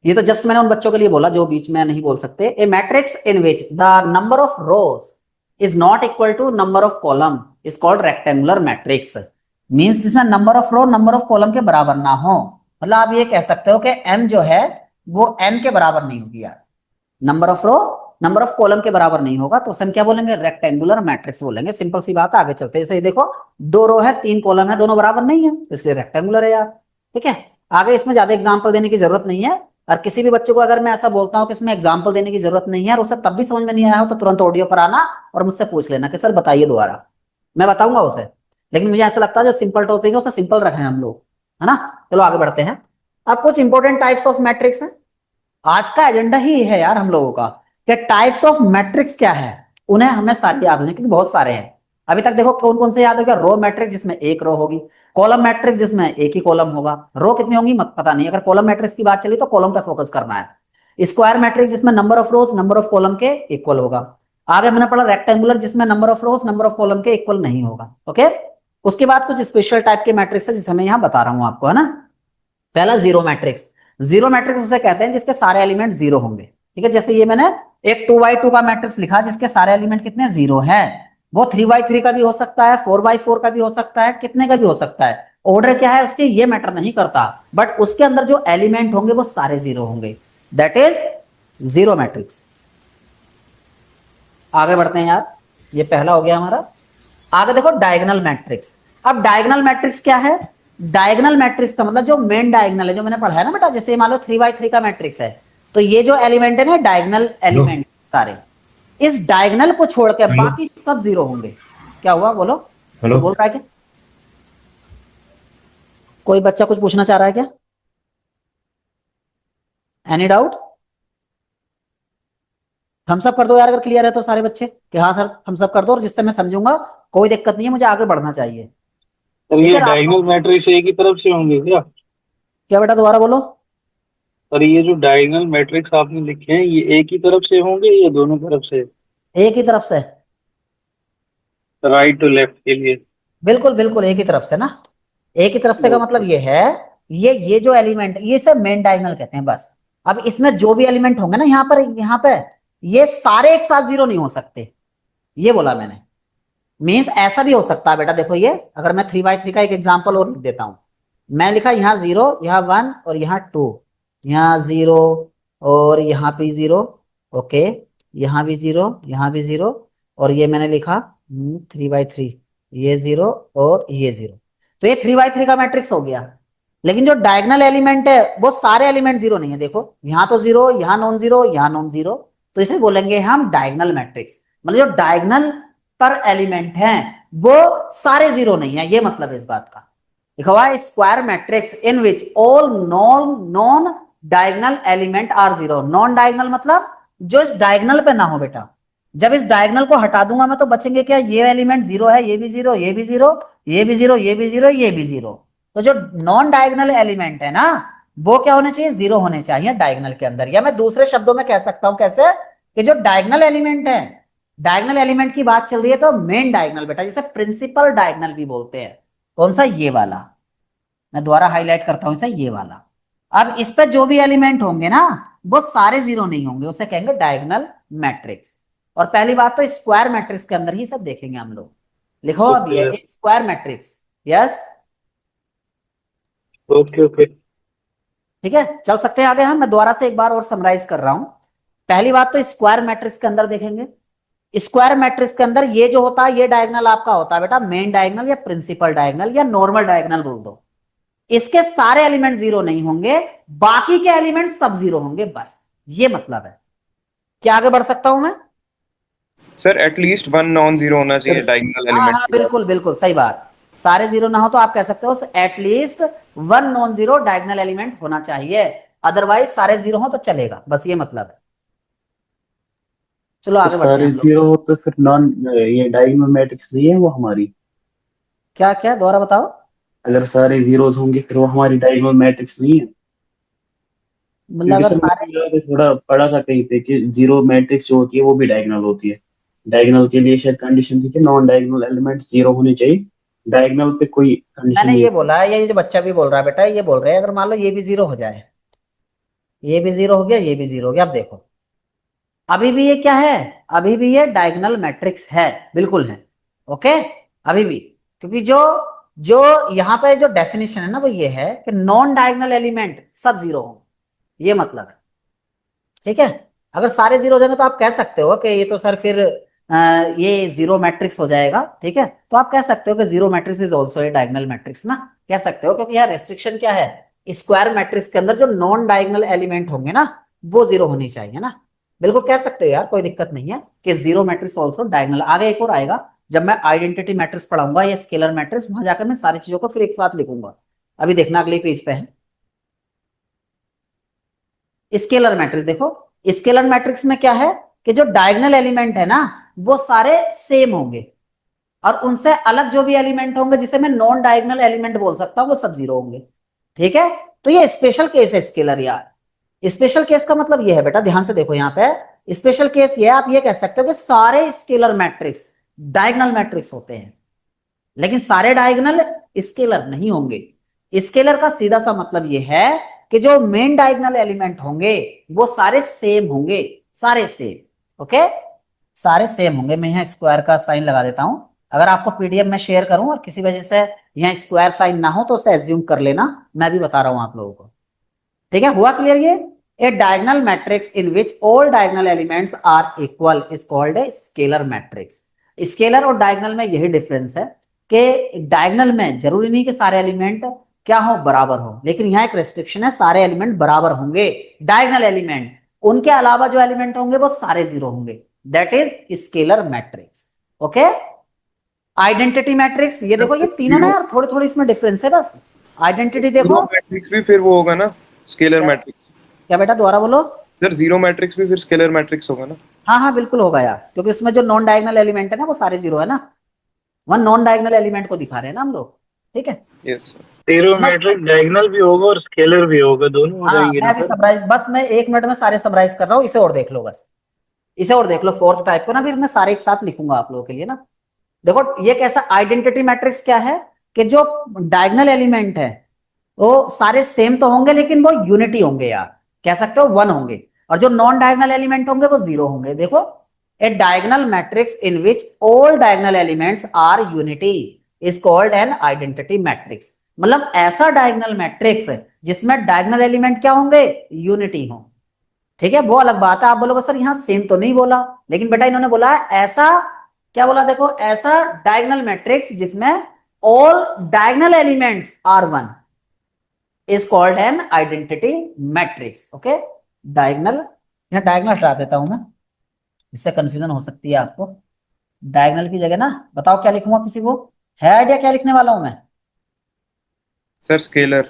ये तो जस्ट मैंने उन बच्चों के लिए बोला जो बीच में नहीं बोल सकते। A matrix in which the number of rows is not equal to number of column is called rectangular matrix. Means जिसमें number of row number of column के बराबर ना हो मतलब आप ये कह सकते हो कि m जो है वो n के बराबर नहीं होगी यार, number of row number of column के बराबर नहीं होगा, तो उसे हम क्या बोलेंगे, रेक्टेंगुलर मैट्रिक्स बोलेंगे। सिंपल सी बात है, आगे चलते हैं। जैसे ये देखो, 2 रो है 3 कॉलम है, दोनों बराबर नहीं है, तो इसलिए रेक्टेंगुलर है यार। ठीक है, आगे इसमें ज्यादा एग्जाम्पल देने की जरूरत नहीं है। और किसी भी बच्चे को अगर मैं ऐसा बोलता हूँ कि इसमें एग्जाम्पल देने की जरूरत नहीं है और उसे तब भी समझ में नहीं आया हो, तो तुरंत ऑडियो पर आना और मुझसे पूछ लेना कि सर बताइए दोबारा, मैं बताऊंगा उसे। लेकिन मुझे ऐसा लगता है जो सिंपल टॉपिक है उसे सिंपल रखें हम लोग, है ना। चलो आगे बढ़ते हैं। अब कुछ इंपॉर्टेंट टाइप्स ऑफ मैट्रिक्स हैं, आज का एजेंडा ही है यार हम लोगों का, कि टाइप्स ऑफ मैट्रिक्स क्या है, उन्हें हमें सारे याद होने, क्योंकि बहुत सारे हैं। अभी तक देखो कौन कौन से याद हो गया, रो मैट्रिक्स जिसमें एक रो होगी, कॉलम मैट्रिक्स जिसमें एक ही कॉलम होगा, रो कितनी होंगी मत पता नहीं, अगर कॉलम मैट्रिक्स की बात चली तो कॉलम पे फोकस करना है। स्क्वायर मैट्रिक्स जिसमें number of rose number of column के इक्वल होगा। आगे मैंने पढ़ा रेक्टेंगुलर जिसमें number of rose number of column के इक्वल नहीं होगा। ओके, उसके बाद कुछ स्पेशल टाइप के मैट्रिक्स है जिसे मैं यहाँ बता रहा हूँ आपको, है ना। पहला जीरो मैट्रिक्स। जीरो मैट्रिक्स उसे कहते हैं जिसके सारे एलिमेंट जीरो होंगे। ठीक है, जैसे ये मैंने एक 2x2 का मैट्रिक्स लिखा जिसके सारे एलिमेंट कितने, जीरो हैं। वो 3x3 का भी हो सकता है, 4x4 का भी हो सकता है, कितने का भी हो सकता है। ऑर्डर क्या है उसके ये मैटर नहीं करता, बट उसके अंदर जो एलिमेंट होंगे वो सारे जीरो होंगे, दैट इज जीरो मैट्रिक्स। आगे बढ़ते हैं यार, ये पहला हो गया हमारा। आगे देखो डायगोनल मैट्रिक्स। अब डायगोनल मैट्रिक्स क्या है, डायगोनल मैट्रिक्स का मतलब जो मेन डायगोनल है, जो मैंने पढ़ा है ना बेटा, जैसे मान लो 3x3 का मैट्रिक्स है, तो ये जो एलिमेंट है ना डायगोनल हेलो एलिमेंट सारे, इस डायगोनल को छोड़ के हेलो बाकी सब जीरो होंगे। क्या हुआ बोलो, हेलो। कोई बोल रहा है क्या, कोई बच्चा कुछ पूछना चाह रहा है क्या, एनी डाउट। थम्स अप कर दो यार अगर क्लियर है तो सारे बच्चे, कि हाँ सर थम्स अप कर दो, और जिससे मैं समझूंगा। कोई दिक्कत नहीं है, मुझे आगे बढ़ना चाहिए। और ठीक ये है रात को, डायगोनल मैट्रिक्स एक ही तरफ से होंगे क्या? क्या बेटा दोबारा बोलो। और ये जो डायगोनल मैट्रिक्स आपने लिखे हैं ये एक ही तरफ से होंगे या दोनों तरफ से? एक ही तरफ से, राइट टू लेफ्ट के लिए? बिल्कुल बिल्कुल एक ही तरफ से ना। एक ही तरफ से का ओके। मतलब ये है, ये जो एलिमेंट, ये सब मेन डायगोनल कहते हैं बस। अब इसमें जो भी एलिमेंट होंगे ना यहाँ पे, ये सारे एक साथ जीरो नहीं हो सकते, ये बोला मैंने। मीन्स ऐसा भी हो सकता है बेटा, देखो ये अगर मैं 3x3 का एक एग्जांपल और लिख देता हूं, मैं लिखा यहाँ जीरो, यहाँ 1 और यहाँ 2, यहाँ जीरो और यहाँ भी जीरो। ओके, यहाँ भी जीरो, यहाँ भी जीरो, और ये मैंने लिखा 3x3, ये जीरो और ये जीरो। तो ये 3x3 का मैट्रिक्स हो गया। लेकिन जो डायगोनल एलिमेंट है वो सारे एलिमेंट जीरो नहीं है, देखो यहाँ तो जीरो, यहाँ नॉन जीरो, यहाँ नॉन जीरो, तो इसे बोलेंगे हम डायगोनल मैट्रिक्स। मतलब जो डायगोनल पर एलिमेंट हैं वो सारे जीरो नहीं है, ये मतलब है इस बात का। लिखा हुआ है square matrix in which all non non diagonal element are zero. Non diagonal मतलब जो इस डायगोनल पे ना हो बेटा। जब इस डायगोनल को हटा दूंगा मैं तो बचेंगे क्या, ये एलिमेंट जीरो है, ये भी जीरो, ये भी जीरो, ये भी जीरो, ये भी जीरो, ये भी जीरो। तो जो नॉन डायगोनल एलिमेंट है ना, वो क्या होने चाहिए, जीरो होने चाहिए डायगोनल के अंदर। या मैं दूसरे शब्दों में कह सकता हूं कैसे, कि जो डायगोनल एलिमेंट है, डायगोनल एलिमेंट की बात चल रही है तो मेन डायगोनल बेटा, जिसे प्रिंसिपल डायगोनल भी बोलते हैं। कौन सा, ये वाला। मैं दोबारा हाईलाइट करता हूं इसे, ये वाला। अब इस पे जो भी एलिमेंट होंगे ना वो सारे जीरो नहीं होंगे, उसे कहेंगे डायगोनल मैट्रिक्स। और पहली बात तो स्क्वायर मैट्रिक्स के अंदर ही सब देखेंगे हम लोग। लिखो अब ओके ये square matrix. Yes, okay okay. ठीक है, चल सकते हैं आगे हम। मैं दोबारा से एक बार और समराइज कर रहा हूं। पहली बात तो स्क्वायर मैट्रिक्स के अंदर देखेंगे। स्क्वायर मैट्रिक्स के अंदर ये जो होता है, ये डायगोनल आपका होता है बेटा मेन डायगोनल या प्रिंसिपल डायगोनल या नॉर्मल डायगोनल बोल दो। इसके सारे एलिमेंट जीरो नहीं होंगे, बाकी के एलिमेंट सब जीरो होंगे, बस ये मतलब है। क्या आगे बढ़ सकता हूं मैं। Sir at least one non zero होना चाहिए डायगोनल हाँ एलिमेंट हाँ के बाद। बिल्कुल बिल्कुल सही बात। सारे जीरो ना हो तो आप कह सकते हो at least one non zero diagonal element होना चाहिए, अदरवाइज सारे जीरो हो तो चलेगा, बस ये मतलब है। चलो तो आगे बढ़ते हैं सारे हम लोग। जीरो तो फिर नॉन ये डायगोनल मैट्रिक्स नहीं है वो हमारी। क्या क्या दोबारा बताओ। अगर सारे जीरोस होंगे फिर वो हमारी डायगोनल मैट्रिक्स नहीं है। मतलब क्योंकि अगर सर सारे, मुझे याद है थोड़ा पढ़ा था कहीं पे कि जीरो मैट्रिक्स जो होती है वो भी डायगोनल होती है। डायगोनल के लिए शायद कंडीशन थी कि नॉन डायगोनल एलिमेंट जीरो होने चाहिए। डायगोनल पे कोई कंडीशन मैंने नहीं ये थी। बोला है, ये जो बच्चा भी बोल रहा है बेटा, ये बोल रहे हैं अगर मान लो ये भी जीरो हो जाए, ये भी जीरो हो गया, ये भी जीरो हो गया, अब देखो अभी भी ये क्या है, अभी भी ये डायगोनल मैट्रिक्स है, बिल्कुल है। ओके, अभी भी, क्योंकि जो जो यहाँ पे जो डेफिनेशन है ना वो ये है कि नॉन डायगोनल एलिमेंट सब जीरो हो, ये मतलब है। ठीक है, अगर सारे जीरो हो जाएंगे तो आप कह सकते हो कि ये तो सर फिर ये जीरो मैट्रिक्स हो जाएगा। ठीक है, तो आप कह सकते हो कि zero matrix is also a diagonal matrix ना, कह सकते हो, क्योंकि यहाँ रेस्ट्रिक्शन क्या है, स्क्वायर मैट्रिक्स के अंदर जो नॉन डायगोनल एलिमेंट होंगे ना वो जीरो होनी चाहिए ना। बिल्कुल कह सकते हो यार, कोई दिक्कत नहीं है कि जीरो मैट्रिक्स ऑल्सो डायगोनल। आगे एक और आएगा जब मैं आइडेंटिटी मैट्रिक्स पढ़ाऊंगा या स्केलर मैट्रिक्स, वहां जाकर मैं सारी चीजों को फिर एक साथ लिखूंगा। अभी देखना अगले पेज पे है स्केलर मैट्रिक्स। देखो स्केलर मैट्रिक्स में क्या है कि जो डायगोनल एलिमेंट है ना वो सारे सेम होंगे, और उनसे अलग जो भी एलिमेंट होंगे जिसे मैं नॉन डायगोनल एलिमेंट बोल सकता हूं वो सब जीरो होंगे। ठीक है, तो ये स्पेशल केस है स्केलर यार। स्पेशल केस का मतलब ये है बेटा, ध्यान से देखो यहाँ पे स्पेशल केस ये है, आप ये कह सकते हो कि सारे स्केलर मैट्रिक्स डायगोनल मैट्रिक्स होते हैं, लेकिन सारे डायगोनल स्केलर नहीं होंगे। स्केलर का सीधा सा मतलब ये है कि जो मेन डायगोनल एलिमेंट होंगे वो सारे सेम होंगे, सारे सेम। ओके, सारे सेम होंगे। मैं यहाँ स्क्वायर का साइन लगा देता हूं, अगर आपको पीडीएफ में शेयर करूं और किसी वजह से यहाँ स्क्वायर साइन ना हो तो उसे एज्यूम कर लेना, मैं भी बता रहा हूं आप लोगों को। ठीक है, हुआ क्लियर ये? A diagonal matrix in which all diagonal elements are equal is called a scalar matrix. Scalar और डायगोनल में यही डिफरेंस है कि डायगोनल में जरूरी नहीं कि सारे एलिमेंट क्या हो, बराबर हो, लेकिन यहाँ एक रेस्ट्रिक्शन है, सारे एलिमेंट बराबर होंगे डायगोनल एलिमेंट, उनके अलावा जो एलिमेंट होंगे वो सारे जीरो होंगे, that is scalar matrix. Okay, identity matrix, ये देखो ये तीनों ना यार थोड़ी थोड़ी इसमें डिफरेंस है बस। आइडेंटिटी देखो, जीरो मैट्रिक्स भी फिर वो होगा ना स्केलर मैट्रिक्स। क्या बेटा दोबारा बोलो। सर जीरो मैट्रिक्स भी फिर स्केलर मैट्रिक्स होगा ना? हाँ हाँ बिल्कुल होगा यार, क्योंकि उसमें जो नॉन डायगोनल एलिमेंट है ना वो सारे जीरो है ना, वहां नॉन डायगोनल एलिमेंट को दिखा रहे हैं ना हम लोग। ठीक है, yes sir. Zero matrix diagonal भी होगा और स्केलर भी होगा, दोनों हो हाँ जाएंगे मैं ना अभी सर? समराइज, बस मैं 1 मिनट में सारे समराइज कर रहा हूँ, इसे और देख लो बस, इसे और देख लो फोर्थ टाइप को ना, फिर मैं सारे एक साथ लिखूंगा आप लोगों के लिए ना। देखो ये कैसा आइडेंटिटी मैट्रिक्स क्या है कि जो डायगोनल एलिमेंट है वो सारे सेम तो होंगे लेकिन वो यूनिटी होंगे यार, कह सकते हो वन होंगे, और जो नॉन डायगोनल एलिमेंट होंगे वो जीरो होंगे। देखो a diagonal matrix in which all diagonal elements are unity is called an identity matrix. मतलब ऐसा डायगोनल मैट्रिक्स जिसमें डायगोनल एलिमेंट क्या होंगे, यूनिटी हो। ठीक है, वो अलग बात है, आप बोलोगे सर यहाँ सेम तो नहीं बोला, लेकिन बेटा इन्होंने बोला है ऐसा, क्या बोला देखो, ऐसा डायगोनल मैट्रिक्स जिसमें all diagonal elements are one is called an identity matrix. Okay, diagonal, यहाँ डायगोनल हटा देता हूं मैं, इससे कंफ्यूजन हो सकती है आपको। डायगोनल की जगह ना बताओ क्या लिखूंगा, किसी को है आइडिया क्या लिखने वाला हूं मैं? Sir scalar.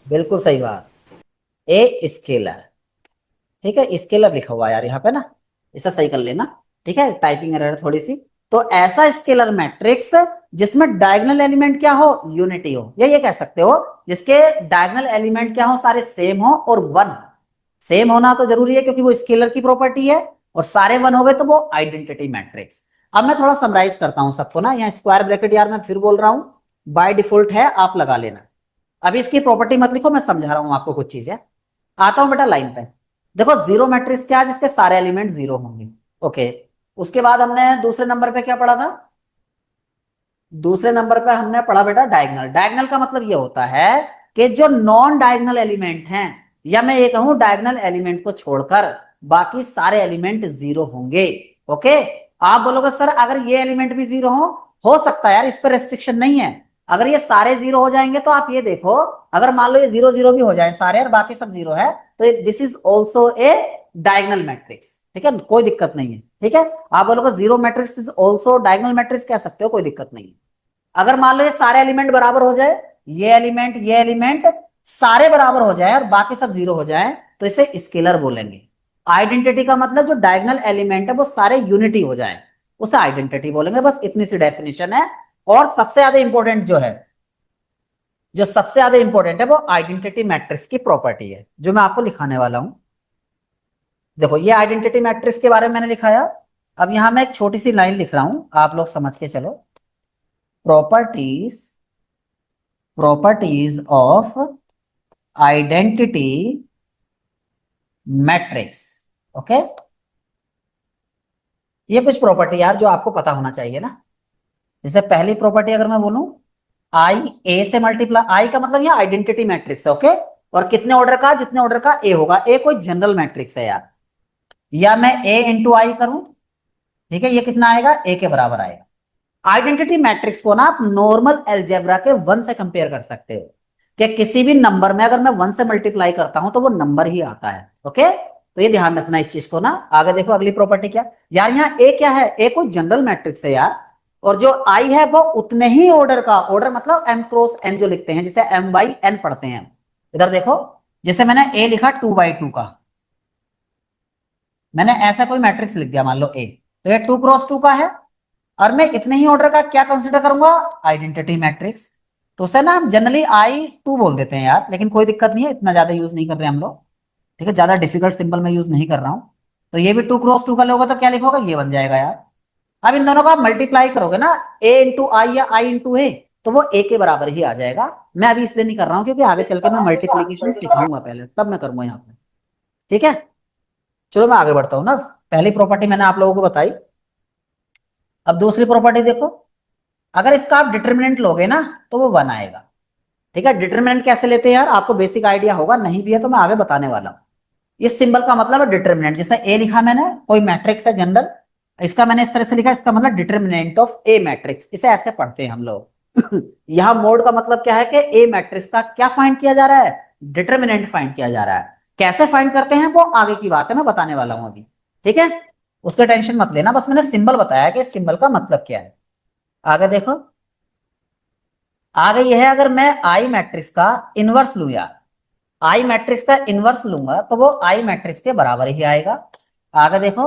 बिल्कुल सही बात, ए स्केलर। ठीक है, स्केलर लिखा हुआ है यार यहाँ पे ना, इसे सही कर लेना। ठीक है, टाइपिंग एरर है थोड़ी सी। तो ऐसा स्केलर मैट्रिक्स जिसमें डायगोनल एलिमेंट क्या हो, यूनिटी हो, या ये कह सकते हो जिसके डायगोनल एलिमेंट क्या हो, सारे सेम हो और वन हो। सेम होना तो जरूरी है क्योंकि वो स्केलर की प्रॉपर्टी है, और सारे वन हो गए तो वो आइडेंटिटी मैट्रिक्स। अब मैं थोड़ा समराइज करता हूं सबको ना, यहाँ स्क्वायर ब्रैकेट यार मैं फिर बोल रहा हूं, बाय डिफॉल्ट है, आप लगा लेना। अभी इसकी प्रॉपर्टी मत लिखो, मैं समझा रहा हूं आपको कुछ चीजें। आता हूं बेटा लाइन पे। देखो जीरो मैट्रिक्स क्या है, जिसके सारे एलिमेंट जीरो होंगे। ओके, उसके बाद हमने दूसरे नंबर पे क्या पढ़ा था, दूसरे नंबर पे हमने पढ़ा बेटा डायगोनल। डायगोनल का मतलब ये होता है कि जो नॉन डायगोनल एलिमेंट हैं, या मैं ये कहूं डायगोनल एलिमेंट को छोड़कर बाकी सारे एलिमेंट जीरो होंगे। ओके, आप बोलोगे सर अगर ये एलिमेंट भी जीरो हो सकता है यार, इस पर रेस्ट्रिक्शन नहीं है। अगर ये सारे जीरो हो जाएंगे तो आप ये देखो, अगर मान लो ये जीरो जीरो भी हो जाए सारे और बाकी सब जीरो है, तो this is also a diagonal matrix. ठीक है, कोई दिक्कत नहीं है। ठीक है, आप बोलोगे zero matrix is also diagonal matrix, कह सकते हो, कोई दिक्कत नहीं है। अगर मान लो ये सारे एलिमेंट बराबर हो जाए, ये एलिमेंट सारे बराबर हो जाए और बाकी सब जीरो हो जाए, तो इसे स्केलर बोलेंगे। आइडेंटिटी का मतलब जो डायगोनल एलिमेंट है वो सारे यूनिटी हो जाए, उसे आइडेंटिटी बोलेंगे। बस इतनी सी डेफिनेशन है। और सबसे ज्यादा इंपॉर्टेंट जो है, जो सबसे ज्यादा इंपॉर्टेंट है वो आइडेंटिटी मैट्रिक्स की प्रॉपर्टी है, जो मैं आपको लिखाने वाला हूं। देखो ये आइडेंटिटी मैट्रिक्स के बारे में मैंने लिखाया। अब यहां मैं एक छोटी सी लाइन लिख रहा हूं, आप लोग समझ के चलो। Properties of identity matrix. Okay, ये कुछ प्रॉपर्टी यार जो आपको पता होना चाहिए ना। जैसे पहली प्रॉपर्टी अगर मैं बोलूं, आई ए से मल्टीप्लाई, आई का मतलब यह आइडेंटिटी मैट्रिक्स है, ओके। और कितने ऑर्डर का, जितने ऑर्डर का ए होगा, ए कोई जनरल मैट्रिक्स है यार, या मैं ए इंटू आई करूं, ठीक है, ये कितना आएगा, ए के बराबर आएगा। आइडेंटिटी मैट्रिक्स को ना आप नॉर्मल अलजेब्रा के 1 से कंपेयर कर सकते हो, कि किसी भी नंबर में अगर मैं 1 से मल्टीप्लाई करता हूं तो वो नंबर ही आता है, ओके। तो ये ध्यान रखना इस चीज को ना। आगे देखो अगली प्रॉपर्टी क्या यार, यहाँ ए क्या है, ए कोई जनरल मैट्रिक्स है यार, और जो आई है वो उतने ही ऑर्डर का, ऑर्डर मतलब एम क्रॉस एन जो लिखते हैं, जिसे एम बाई एन पढ़ते हैं। इधर देखो, जैसे मैंने ए लिखा 2/2 का, मैंने ऐसा कोई मैट्रिक्स लिख दिया मान लो ए, तो ये 2 × 2 का है, और मैं इतने ही ऑर्डर का क्या कंसीडर करूंगा, आइडेंटिटी मैट्रिक्स। तो उसे ना हम जनरली आई टू बोल देते हैं यार, लेकिन कोई दिक्कत नहीं है, इतना ज्यादा यूज नहीं कर रहे हम लोग, ठीक है, ज्यादा डिफिकल्ट सिंबल में यूज नहीं कर रहा हूं। तो ये भी 2 × 2 का लोगे तो क्या लिखोगे, ये बन जाएगा यार। अब इन दोनों का मल्टीप्लाई करोगे ना, ए इंटू आई या आई इंटू ए, तो वो ए के बराबर ही आ जाएगा। मैं अभी इसलिए नहीं कर रहा हूं क्योंकि आगे चल के मैं मल्टीप्लीकेशन सिखाऊंगा, पहले तब मैं करूंगा यहाँ पे, ठीक है। चलो मैं आगे बढ़ता हूँ ना, पहली प्रॉपर्टी मैंने आप लोगों को बताई। अब दूसरी प्रॉपर्टी देखो, अगर इसका आप डिटर्मिनेंट लोगे ना तो वो 1 आएगा, ठीक है। डिटर्मिनेंट कैसे लेते हैं यार, आपको बेसिक आइडिया होगा, नहीं भी है तो मैं आगे बताने वाला हूं। इस सिंबल का मतलब है डिटर्मिनेंट, जैसे ए लिखा मैंने, कोई मैट्रिक्स है जनरल, इसका मैंने इस तरह से लिखा, इसका मतलब डिटर्मिनेंट ऑफ ए मैट्रिक्स, इसे ऐसे पढ़ते हैं हम लोग। यहां मोड का मतलब क्या है कि ए मैट्रिक्स का क्या फाइंड किया जा रहा है, डिटर्मिनेंट फाइंड किया जा रहा है। कैसे फाइंड करते हैं वो आगे की बात है, मैं बताने वाला हूं अभी, ठीक है। उसका टेंशन मत लेना, बस मैंने सिंबल बताया कि इस सिंबल का मतलब क्या है। आगे देखो, आगे यह है, अगर मैं आई मैट्रिक्स का इनवर्स लू यार, आई मैट्रिक्स का इनवर्स लूंगा तो वो आई मैट्रिक्स के बराबर ही आएगा। आगे देखो,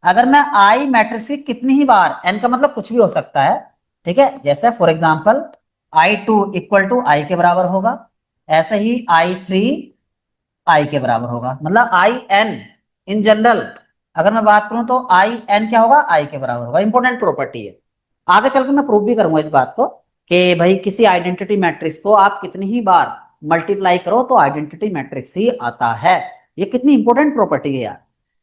अगर मैं आई मैट्रिक्स की कितनी ही बार, एन का मतलब कुछ भी हो सकता है, ठीक है, जैसे for example I2 equal to I के बराबर होगा, ऐसे ही I3 आई के बराबर होगा, मतलब आई एन इन जनरल अगर मैं बात करूं तो आई एन क्या होगा, आई के बराबर होगा। इंपॉर्टेंट प्रॉपर्टी है, आगे चल के मैं प्रूव भी करूंगा इस बात को, कि भाई किसी आइडेंटिटी मैट्रिक्स को आप कितनी ही बार मल्टीप्लाई करो तो आइडेंटिटी मैट्रिक्स ही आता है। ये कितनी इंपॉर्टेंट प्रॉपर्टी है यार।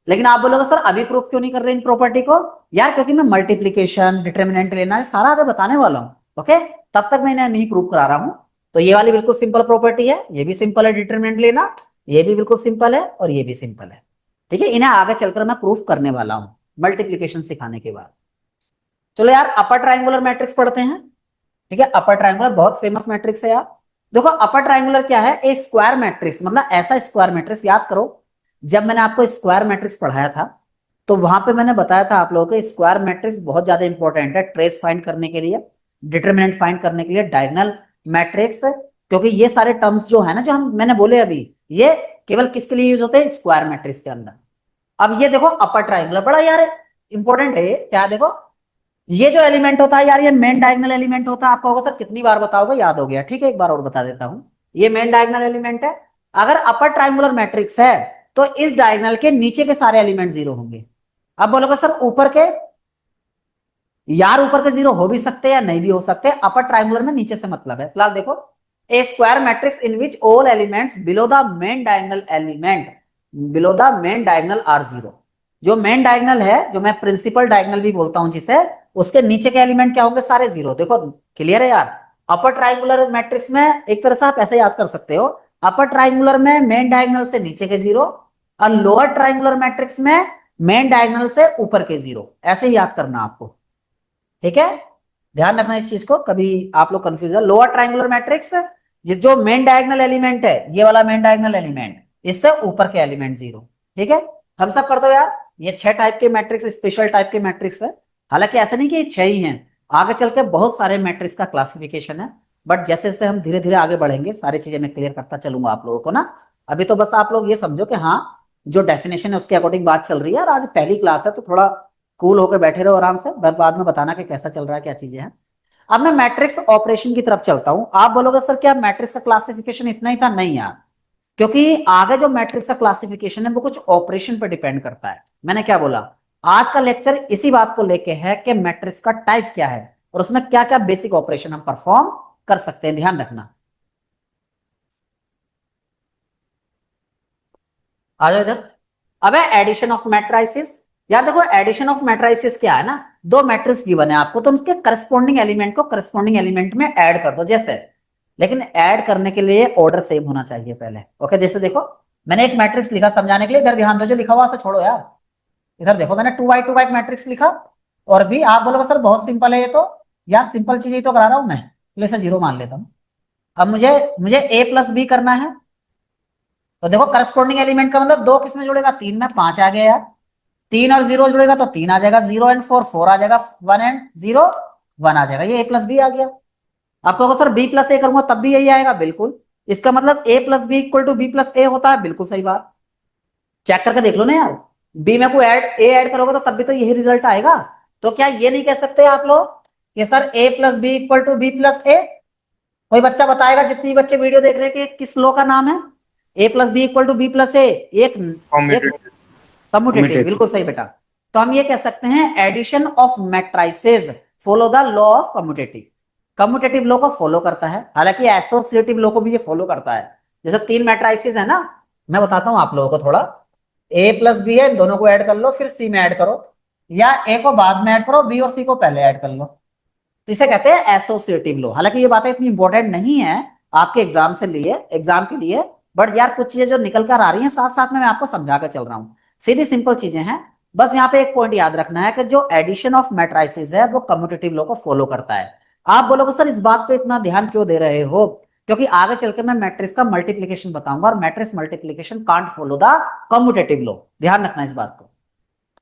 लेकिन आप बोलोगे सर अभी प्रूफ क्यों नहीं कर रहे इन प्रॉपर्टी को, यार क्योंकि मैं मल्टीप्लीकेशन डिटर्मिनेंट लेना है सारा आगे बताने वाला हूँ, ओके। तब तक मैं इन्हें नहीं प्रूव करा रहा हूँ। तो ये वाली बिल्कुल सिंपल प्रॉपर्टी है, ये भी सिंपल है डिटर्मिनेंट लेना, ये भी बिल्कुल सिंपल है, और ये भी सिंपल है, ठीक है। इन्हें आगे चलकर मैं प्रूफ करने वाला हूँ मल्टीप्लीकेशन सिखाने के बाद। चलो यार अपर ट्रायंगुलर मैट्रिक्स पढ़ते हैं, ठीक है। अपर ट्रायंगुलर बहुत फेमस मैट्रिक्स है यार। देखो अपर ट्रायंगुलर क्या है, ए स्क्वायर मैट्रिक्स, मतलब ऐसा स्क्वायर मैट्रिक्स, याद करो जब मैंने आपको स्क्वायर मैट्रिक्स पढ़ाया था तो वहां पे मैंने बताया था आप लोगों को स्क्वायर मैट्रिक्स बहुत ज्यादा इंपॉर्टेंट है ट्रेस फाइंड करने के लिए, डिटरमिनेंट फाइंड करने के लिए, डायगोनल मैट्रिक्स, क्योंकि ये सारे टर्म्स जो है ना, जो हम मैंने बोले अभी, ये केवल किसके लिए यूज होते हैं, स्क्वायर मैट्रिक्स के अंदर। अब ये देखो अपर ट्रायंगुलर बड़ा यार इंपॉर्टेंट है ये, क्या देखो ये जो एलिमेंट होता है यार, ये मेन डायगोनल एलिमेंट होता है। आपको होगा सर कितनी बार बताओगे, याद हो गया, ठीक है, एक बार और बता देता हूं। ये मेन डायगोनल एलिमेंट है। अगर अपर ट्रायंगुलर मैट्रिक्स है तो इस डायगोनल के नीचे के सारे एलिमेंट 0 होंगे। अब बोलोगे सर ऊपर के, यार ऊपर के 0 हो भी सकते हैं या नहीं भी हो सकते, अपर ट्रायंगुलर में नीचे से मतलब है। फिलहाल देखो, a square matrix in which all elements below the main diagonal element below the main diagonal are 0। जो मेन डायगोनल है, जो मैं प्रिंसिपल डायगोनल भी बोलता हूं जिसे, उसके नीचे के एलिमेंट क्या होंगे, सारे 0। देखो क्लियर है यार। अपर ट्रायंगुलर मैट्रिक्स में एक तरह से आप ऐसे याद कर सकते हो, अपर ट्रायंगुलर में मेन डायगोनल से नीचे के 0, और लोअर ट्रायंगुलर मैट्रिक्स में मेन डायगोनल से ऊपर के 0, ऐसे ही याद करना आपको, ठीक है। ध्यान रखना इस चीज को, कभी आप लोग कंफ्यूज है। लोअर ट्रायंगुलर मैट्रिक्स जो मेन डायगोनल एलिमेंट है, ये वाला मेन डायगोनल एलिमेंट, इससे ऊपर के एलिमेंट 0, ठीक है। हम सब कर दो यार। ये 6 टाइप के मैट्रिक्स स्पेशल टाइप के मैट्रिक्स है, हालांकि ऐसा नहीं कि ये 6 ही हैं, आगे चल के बहुत सारे मैट्रिक्स का क्लासिफिकेशन है, बट जैसे जैसे हम धीरे धीरे आगे बढ़ेंगे सारी चीजें मैं क्लियर करता चलूंगा आप लोगों को ना। अभी तो बस आप लोग ये समझो कि हाँ, जो डेफिनेशन है उसके अकॉर्डिंग बात चल रही है, और आज पहली क्लास है तो थोड़ा कूल होकर बैठे रहो आराम से, बाद में बताना कि कैसा चल रहा है, क्या चीजें हैं। अब मैं मैट्रिक्स ऑपरेशन की तरफ चलता हूं। आप बोलोगे सर क्या मैट्रिक्स का क्लासिफिकेशन इतना ही था, नहीं यार, क्योंकि आगे जो मैट्रिक्स का क्लासिफिकेशन है वो कुछ ऑपरेशन पर डिपेंड करता है। मैंने क्या बोला, आज का लेक्चर इसी बात को लेके है कि मैट्रिक्स का टाइप क्या है और उसमें क्या क्या बेसिक ऑपरेशन हम परफॉर्म कर सकते हैं, ध्यान रखना। आ जाओ इधर। अब है एडिशन ऑफ मैट्राइसिस। यार देखो एडिशन ऑफ मैट्राइसिस क्या है ना, दो मैट्रिक्स गिवन है आपको, तो उसके करस्पॉन्डिंग एलिमेंट को करस्पॉन्डिंग एलिमेंट में ऐड कर दो जैसे, लेकिन ऐड करने के लिए ऑर्डर सेम होना चाहिए पहले। ओके, जैसे देखो मैंने एक मैट्रिक्स लिखा समझाने के लिए, इधर ध्यान दो, जो लिखा हुआ उसे छोड़ो यार, इधर देखो मैंने 2 by 2 मैट्रिक्स लिखा, और भी आप बोलोगे सर बहुत सिंपल है ये तो, यार सिंपल चीज ही तो करा रहा हूं मैं, तो इसे 0 मान लेता हूं। अब मुझे मुझे a प्लस बी करना है, तो देखो करस्पॉन्डिंग एलिमेंट का मतलब 2 किस में जुड़ेगा, 3 में, 5 आ गया यार, 3 और 0 जुड़ेगा तो 3 आ जाएगा, 0 एंड 4 4 आ जाएगा, 1 एंड 0 1 आ जाएगा, ये a प्लस बी आ गया। आप कहोगे सर b प्लस ए करूंगा तब भी यही आएगा, बिल्कुल, इसका मतलब a plus B equal to B plus A होता है, बिल्कुल सही बात, चेक करके देख लो ना यार, बी में कोई ऐड करोगे तो तब भी तो यही रिजल्ट आएगा। तो क्या ये नहीं कह सकते आप लोग कि sir a plus B equal to B plus A? कोई बच्चा बताएगा, जितनी बच्चे वीडियो देख रहे हैं, कि किस लॉ का नाम है a plus B equal to B plus A? एक कम्यूटेटिव, बिल्कुल सही बेटा। तो हम ये कह सकते हैं addition of matrices follow the law of commutative, commutative law को फॉलो करता है, हालांकि एसोसिएटिव लॉ को भी ये फॉलो करता है। जैसे 3 मैट्राइसेस है ना, मैं बताता हूं आप लोगों को थोड़ा, a प्लस बी है, दोनों को ऐड कर लो फिर c में ऐड करो, या a को बाद में ऐड करो, b और c को पहले ऐड कर लो, तो इसे कहते हैं एसोसिएटिव लॉ। हालांकि ये बातें इतनी इंपॉर्टेंट नहीं है आपके एग्जाम के लिए, बट यार कुछ चीजें जो निकल कर आ रही हैं साथ साथ में मैं आपको समझा कर चल रहा हूँ, सीधी सिंपल चीजें हैं। बस यहाँ पे एक पॉइंट याद रखना है कि जो एडिशन ऑफ मैट्राइसेस है वो कम्यूटेटिव लॉ को फॉलो करता है। आप बोलोगे सर इस बात पे इतना ध्यान क्यों दे रहे हो? क्योंकि आगे चल के मैं मैट्रिक्स का मल्टीप्लीकेशन बताऊंगा, और matrix multiplication can't follow the commutative law, ध्यान रखना इस बात को,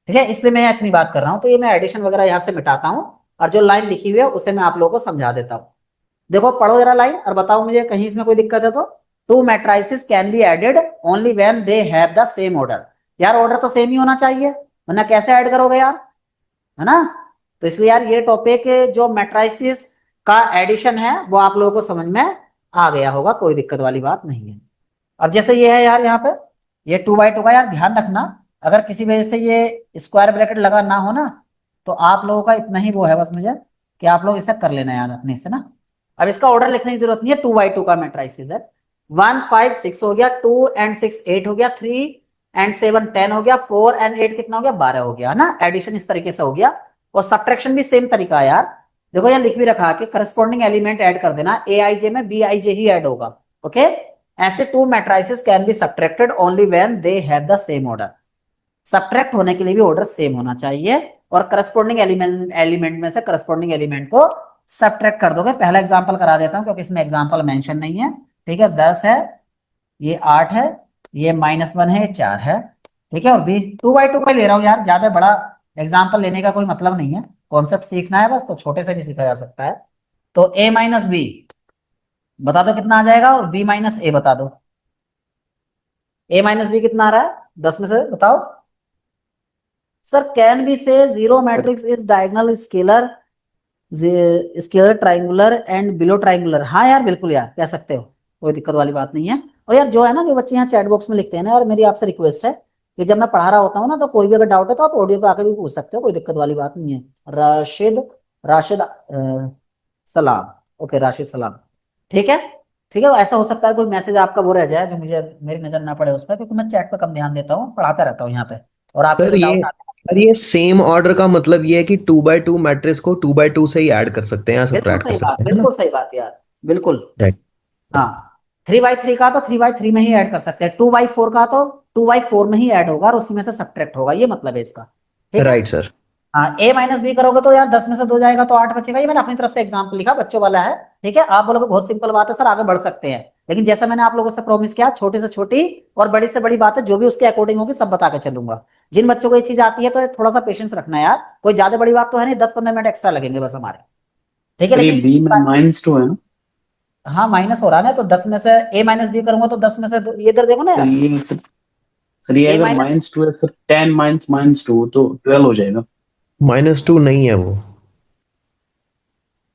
ठीक है? इसलिए मैं इतनी बात कर रहा हूं। तो ये मैं एडिशन वगैरह यहां से मिटाता हूं, और जो लाइन लिखी हुई है उसे मैं आप लोगों को समझा देता हूं। देखो पढ़ो जरा लाइन और बताओ मुझे कहीं इसमें कोई दिक्कत है तो। 2 matrices can be added only when they have the same order. यार ऑर्डर तो सेम ही होना चाहिए, वरना कैसे ऐड करोगे यार, है ना? तो इसलिए यार ये टॉपिक जो मैट्राइसिस का एडिशन है वो आप लोगों को समझ में आ गया होगा, कोई दिक्कत वाली बात नहीं है। अब जैसे ये है यार यहाँ पे, ये 2 by 2 का यार ध्यान रखना, अगर किसी वजह से ये स्क्वायर ब्रैकेट लगा ना हो ना, तो आप लोगों का इतना ही वो है बस मुझे, कि आप लोग इसे कर लेना यार अपने से ना। अब इसका ऑर्डर लिखने की जरूरत नहीं है, 2 by 2 का मैट्राइसिस है। 1 5 6 हो गया, 2 and 6 8 हो गया, 3 and 7 10 हो गया, 4 and 8 कितना हो गया, 12 हो गया, है ना? एडिशन इस तरीके से हो गया, और सब्ट्रैक्शन भी सेम तरीका है यार। देखो यहाँ लिख भी रखा कि करस्पॉन्डिंग एलिमेंट ऐड कर देना, aij में bij ही ऐड होगा। ओके, ऐसे 2 matrices can be subtracted only when they have the same order. Subtract होने के लिए भी ऑर्डर सेम होना चाहिए, और करस्पॉन्डिंग एलिमेंट में से करस्पॉन्डिंग एलिमेंट को सब्ट्रैक्ट कर दोगे। पहला एग्जांपल करा देता हूं क्योंकि इसमें एग्जांपल मेंशन नहीं है, ठीक है? 10 है, ये 8 है, ये -1 है, ये 4 है, ठीक है? और भी 2 by 2 का ले रहा हूँ यार, ज्यादा बड़ा एग्जाम्पल लेने का कोई मतलब नहीं है, कॉन्सेप्ट सीखना है बस, तो छोटे से भी सीखा जा सकता है। तो a माइनस बी बता दो कितना आ जाएगा, और b माइनस ए बता दो। a माइनस बी कितना आ रहा है 10 में से, बताओ सर। कैन बी से zero matrix is diagonal scalar, scalar triangular and below triangular. हाँ यार बिल्कुल यार कह सकते हो, कोई दिक्कत वाली बात नहीं है। और यार जो है ना, जो बच्चे यहाँ चैट बॉक्स में लिखते हैं ना, और मेरी आपसे रिक्वेस्ट है कि जब मैं पढ़ा रहा होता हूँ ना, तो कोई भी अगर डाउट है तो आप ऑडियो पे आकर भी पूछ सकते हो, कोई दिक्कत वाली बात नहीं है। राशिद सलाम, ओके राशिद सलाम, ठीक है? ठीक है, ऐसा हो सकता है कोई मैसेज आपका वो रह जाए जो मुझे मेरी नजर ना पड़े उस पर, क्योंकि मैं चैट पे कम ध्यान देता हूँ, पढ़ाता रहता हूँ यहाँ पे, और आपके सर जो ये डाउट आते हैं। सर ये सेम ऑर्डर का मतलब ये है कि 2 by 2 मैट्रिक्स को 2 by 2 से ही ऐड कर सकते हैं या बिल्कुल सब्ट्रैक्ट कर सही बात, सकते हैं, है ना? बिल्कुल सही बात यार, बिल्कुल। राइट, हाँ, 3 by 3 का तो 3 by 3 में ही ऐड कर सकते हैं, 2 by 4 का तो 2 by 4 में ही ऐड होगा, और उसी में से सब्ट्रैक्ट होगा, ये मतलब है इसका, ठीक है? Right sir. हाँ, a माइनस बी करोगे तो यार 10 में से 2 जाएगा तो 8 बचेगा। ये मैंने अपनी तरफ से एग्जाम्पल लिखा, बच्चों वाला है, ठीक है? आप बोलोगे बहुत सिंपल बात है सर, आगे बढ़ सकते हैं, लेकिन जैसा मैंने आप लोगों से प्रॉमिस किया, छोटी से छोटी और बड़ी से बड़ी बात है, जो भी उसके अकॉर्डिंग होगी सब बता के चलूंगा। जिन बच्चों को ये चीज आती है तो थोड़ा सा पेशेंस रखना यार, कोई ज्यादा बड़ी बात तो है नहीं, 10-15 मिनट एक्स्ट्रा लगेंगे बस हमारे, ठीक है? ये लेकिन बी में -2 है ना? हाँ माइनस हो रहा है ना, तो 10 में से a माइनस बी करूंगा तो 10 में से ये इधर देखो ना तो यार, ये a अगर माइनस, -2 है फिर 10 -2 तो 12 हो जाएगा। -2 नहीं है वो।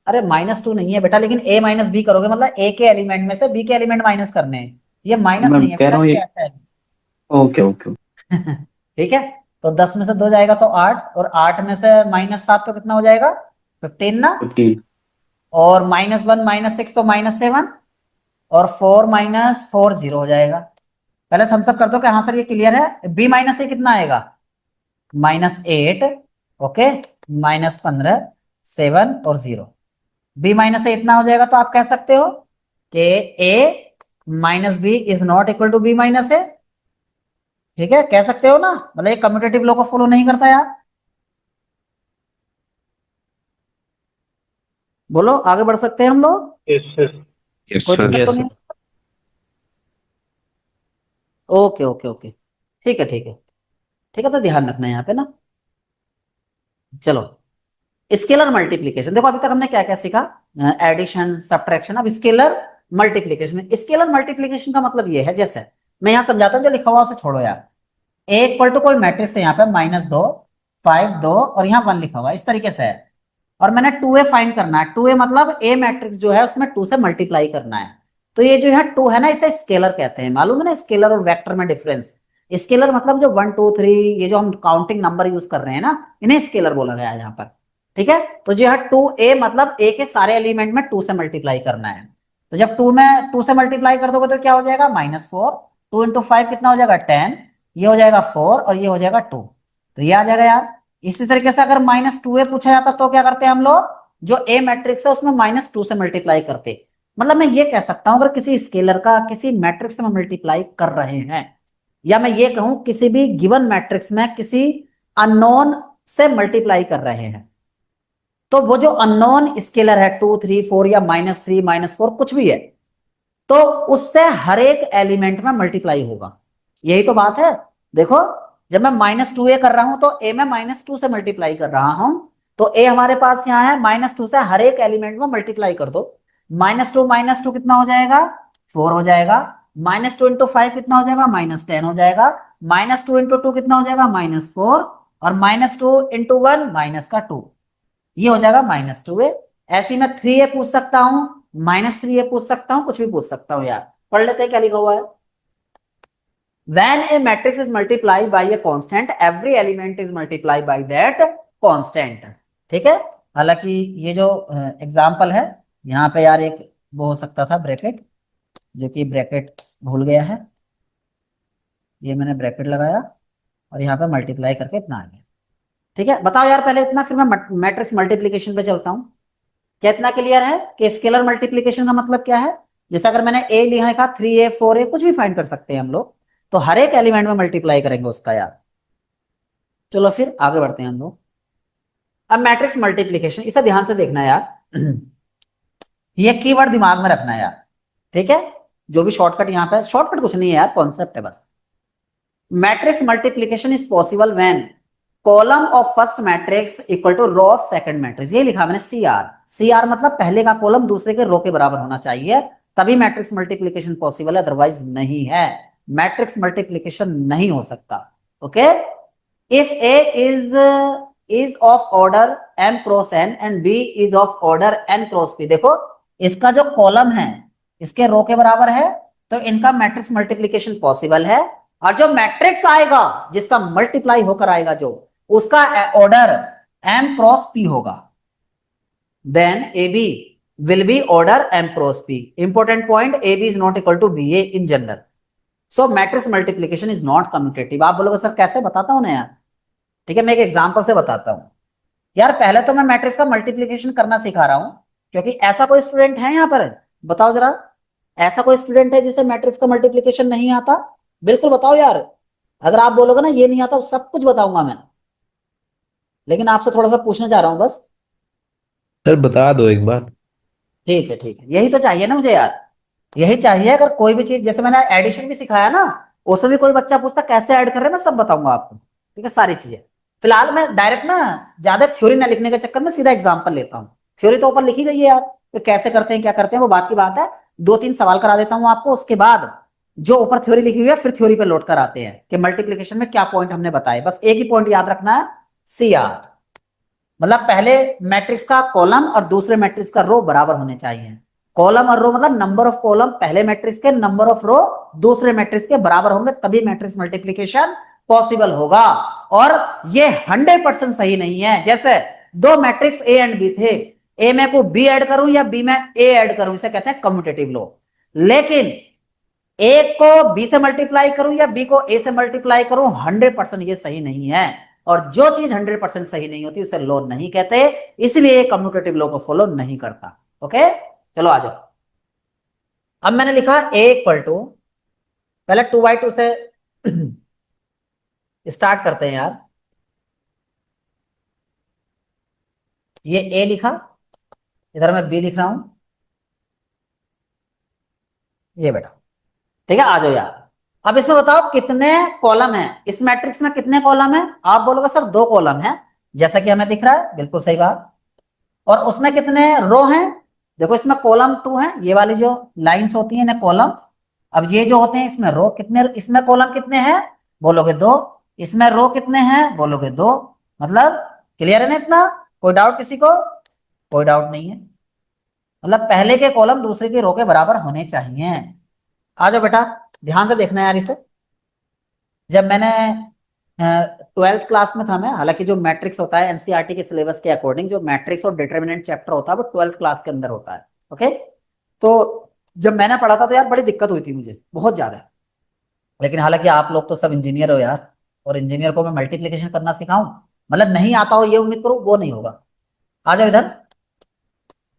अरे -2 नहीं है बेटा, लेकिन a माइनस बी करोगे मतलब a के एलिमेंट में से b के एलिमेंट माइनस करने हैं, ये माइनस मैं नहीं है कह बेटा, रहा हूँ ये ये, ऐसा है। Okay okay. ठीक है, तो 10 में से 2 जाएगा तो 8, और 8 में से -7 तो कितना हो जाएगा, 15 ना? 15। और -1 -6 तो -7, और 4 -4 0 हो जाएगा। पहले थम्स अप कर दो कि हाँ सर ये क्लियर है। b माइनस ए कितना आएगा, -8, ओके, -15, 7 और 0। b माइनस ए इतना हो जाएगा, तो आप कह सकते हो कि a minus B is not equal to b minus A. ठीक है, कह सकते हो ना, मतलब ये कम्यूटेटिव लॉ को फॉलो नहीं करता यार। बोलो, आगे बढ़ सकते हैं हम लोग, यस सर। यस कोई सर। दिक्कत तो यस नहीं? ओके ओके ओके, ठीक है ठीक है ठीक है, तो ध्यान रखना है यहाँ पे ना। चलो, स्केलर मल्टीप्लीकेशन देखो, अभी तक हमने क्या क्या सीखा, एडिशन, सब्ट्रैक्शन। अब स्केलर मल्टीप्लीकेशन। स्केलर मल्टीप्लीकेशन का मतलब ये है, जैसे मैं यहाँ समझाता हूँ, जो लिखा हुआ उसे छोड़ो यार। ए इक्वल टू कोई मैट्रिक्स है यहाँ पे -2, 5, 2 और यहाँ 1 लिखा हुआ है, इस तरीके से है। और मैंने 2a फाइंड करना है। 2a मतलब ए मैट्रिक्स जो है उसमें 2 से मल्टीप्लाई करना है। तो ये जो है 2 है ना, इसे स्केलर कहते हैं। मालूम है ना स्केलर और वेक्टर में डिफरेंस? स्केलर मतलब जो 1 2 3, ये जो हम काउंटिंग नंबर यूज कर रहे हैं ना, इन्हें स्केलर बोला गया है यहाँ पर। ठीक है, तो जो है 2a मतलब a के सारे एलिमेंट में 2 से मल्टीप्लाई करना है। तो जब 2 में 2 से मल्टीप्लाई कर दोगे तो क्या हो जाएगा, -4। 2 × 5 कितना हो जाएगा, 10। ये हो जाएगा 4 और ये हो जाएगा 2। तो ये आ जाएगा यार। इसी तरीके से अगर -2a पूछा जाता तो क्या करते हैं हम लोग, जो a मैट्रिक्स है उसमें -2 से मल्टीप्लाई करते। मतलब मैं ये कह सकता हूं, अगर किसी स्केलर का किसी मैट्रिक्स में मल्टीप्लाई कर रहे हैं, या मैं ये कहूं किसी भी गिवन मैट्रिक्स में किसी अननोन से मल्टीप्लाई कर रहे हैं, तो वो जो अननोन स्केलर है 2 3 4 या -3 -4 कुछ भी है, तो उससे हर एक एलिमेंट में मल्टीप्लाई होगा। यही तो बात है। देखो, जब मैं -2a कर रहा हूं तो a में -2 से मल्टीप्लाई कर रहा हूं, तो a हमारे पास यहाँ है, -2 से हर एक एलिमेंट में मल्टीप्लाई कर दो। -2 कितना हो जाएगा, 4 हो जाएगा। -2 × 5 कितना हो जाएगा, -10 हो जाएगा। -2 × 2 कितना हो जाएगा, -4। और -2 × 1 -2, ये हो जाएगा -2a। ऐसे ही मैं 3a पूछ सकता हूं, -3a पूछ सकता हूं, कुछ भी पूछ सकता हूं यार। पढ़ लेते हैं क्या लिखा हुआ है। When a matrix is multiplied by a constant, every element is multiplied by that constant। ठीक है, हालांकि ये जो एग्जाम्पल है यहाँ पे यार, एक वो हो सकता था ब्रैकेट, जो कि ब्रैकेट भूल गया है। ये मैंने ब्रैकेट लगाया और यहाँ पे मल्टीप्लाई करके इतना आ गया। ठीक है, बताओ यार पहले इतना, फिर मैं मैट्रिक्स मल्टीप्लीकेशन पे चलता हूँ। क्या इतना क्लियर है कि स्केलर मल्टीप्लीकेशन का मतलब क्या है? जैसे अगर मैंने a लिखा, 3a 4a कुछ भी फाइंड कर सकते हैं हम लोग, तो हर एक एलिमेंट में मल्टीप्लाई करेंगे उसका यार। चलो फिर आगे बढ़ते हैं हम लोग। अब मैट्रिक्स मल्टीप्लीकेशन, इसे ध्यान से देखना यार। ये कीवर्ड दिमाग में रखना यार। ठीक है, जो भी शॉर्टकट यहाँ पे, शॉर्टकट कुछ नहीं है यार, कॉन्सेप्ट है बस। Matrix multiplication is possible when column of first matrix equal to row of second matrix. ये लिखा मैंने CR। CR मतलब पहले का कॉलम दूसरे के रो के बराबर होना चाहिए, तभी मैट्रिक्स मल्टीप्लीकेशन पॉसिबल है, अदरवाइज नहीं है। मैट्रिक्स मल्टीप्लीकेशन नहीं हो सकता। Okay, if A is of order m × n and B is of order n × p। देखो, इसका जो कॉलम है इसके रो के बराबर है, तो इनका मैट्रिक्स मल्टीप्लीकेशन पॉसिबल है। और जो मैट्रिक्स आएगा जिसका मल्टीप्लाई होकर आएगा, जो उसका ऑर्डर m × p होगा, then AB will be order m × p। Important point, AB is not equal to BA in general। So matrix multiplication is not commutative. आप बोलोगे सर कैसे, बताता हूं ना यार। ठीक है, मैं एक एग्जांपल से बताता हूं यार। पहले तो मैं मैट्रिक्स का मल्टीप्लीकेशन करना सिखा रहा हूं, क्योंकि ऐसा कोई स्टूडेंट है यहाँ पर, बताओ जरा, ऐसा कोई स्टूडेंट है जिसे मैट्रिक्स का मल्टीप्लीकेशन नहीं आता? बिल्कुल बताओ यार। अगर आप बोलोगे ना ये नहीं आता, सब कुछ बताऊंगा मैं, लेकिन आपसे थोड़ा सा पूछना चाह रहा हूं बस। सर बता दो एक बार। ठीक है ठीक है, यही तो चाहिए ना मुझे यार, यही चाहिए। अगर कोई भी चीज, जैसे मैंने एडिशन भी सिखाया ना, उसमें भी कोई बच्चा पूछता कैसे ऐड कर रहे हैं, मैं सब बताऊंगा आपको। ठीक है, सारी चीजें। फिलहाल मैं डायरेक्ट ना, ज्यादा थ्योरी ना लिखने के चक्कर में सीधा एग्जांपल लेता हूँ। थ्योरी तो ऊपर लिखी गई है यार, तो कैसे करते हैं क्या करते हैं वो बात की बात है। 2 3 सवाल करा देता हूँ आपको, उसके बाद जो ऊपर थ्योरी लिखी हुई है फिर थ्योरी पे लौट कर आते हैं कि मल्टीप्लीकेशन में क्या पॉइंट हमने बताए। बस एक ही पॉइंट याद रखना है, CR मतलब पहले मैट्रिक्स का कॉलम और दूसरे मैट्रिक्स का रो बराबर होने चाहिए। कॉलम और रो मतलब नंबर ऑफ कॉलम पहले मैट्रिक्स के, नंबर ऑफ रो दूसरे मैट्रिक्स के बराबर होंगे, तभी मैट्रिक्स मल्टीप्लीकेशन पॉसिबल होगा। और ये 100% सही नहीं है। जैसे 2 मैट्रिक्स A एंड B थे, A में को B ऐड करूं या B में A ऐड करूं, इसे कहते हैं कम्यूटेटिव लॉ। लेकिन A को B से मल्टीप्लाई करूं या B को A से मल्टीप्लाई करूं, 100% ये सही नहीं है। और जो चीज 100% सही नहीं होती उसे लो नहीं कहते, इसलिए कम्यूटेटिव लॉ को फॉलो नहीं करता। ओके, चलो आ जाओ। अब मैंने लिखा a इक्वल टू, पहले 2/2 से स्टार्ट करते हैं यार। ये a लिखा, इधर मैं b लिख रहा हूं, ये बेटा, ठीक है। आ जाओ यार, अब इसमें बताओ कितने कॉलम है, इस मैट्रिक्स में कितने कॉलम है? आप बोलोगे सर 2 कॉलम है, जैसा कि हमें दिख रहा है, बिल्कुल सही बात। और उसमें कितने रो हैं? देखो इसमें कॉलम 2 है, ये वाली जो लाइंस होती है ना कॉलम। अब ये जो होते हैं इसमें रो कितने, इसमें कॉलम कितने हैं? बोलोगे 2। इसमें रो कितने हैं? बोलोगे 2। मतलब क्लियर है ना इतना? कोई डाउट किसी को? कोई डाउट नहीं है। मतलब पहले के कॉलम दूसरे के रो के बराबर होने चाहिए। आ जाओ बेटा, ध्यान से देखना यार इसे। जब मैंने 12th क्लास में था मैं, हालांकि जो मैट्रिक्स होता है एनसीईआरटी के सिलेबस के अकॉर्डिंग, जो मैट्रिक्स और डिटरमिनेंट चैप्टर होता है वो 12th क्लास के अंदर होता है। ओके, तो जब मैंने पढ़ा था तो यार बड़ी दिक्कत हुई थी मुझे, बहुत ज्यादा। लेकिन हालांकि आप लोग तो सब इंजीनियर हो यार, और इंजीनियर को मैं मल्टीप्लीकेशन करना सिखाऊं, मतलब नहीं आता हो ये उम्मीद करूं, वो नहीं होगा। आ जाओ इधर,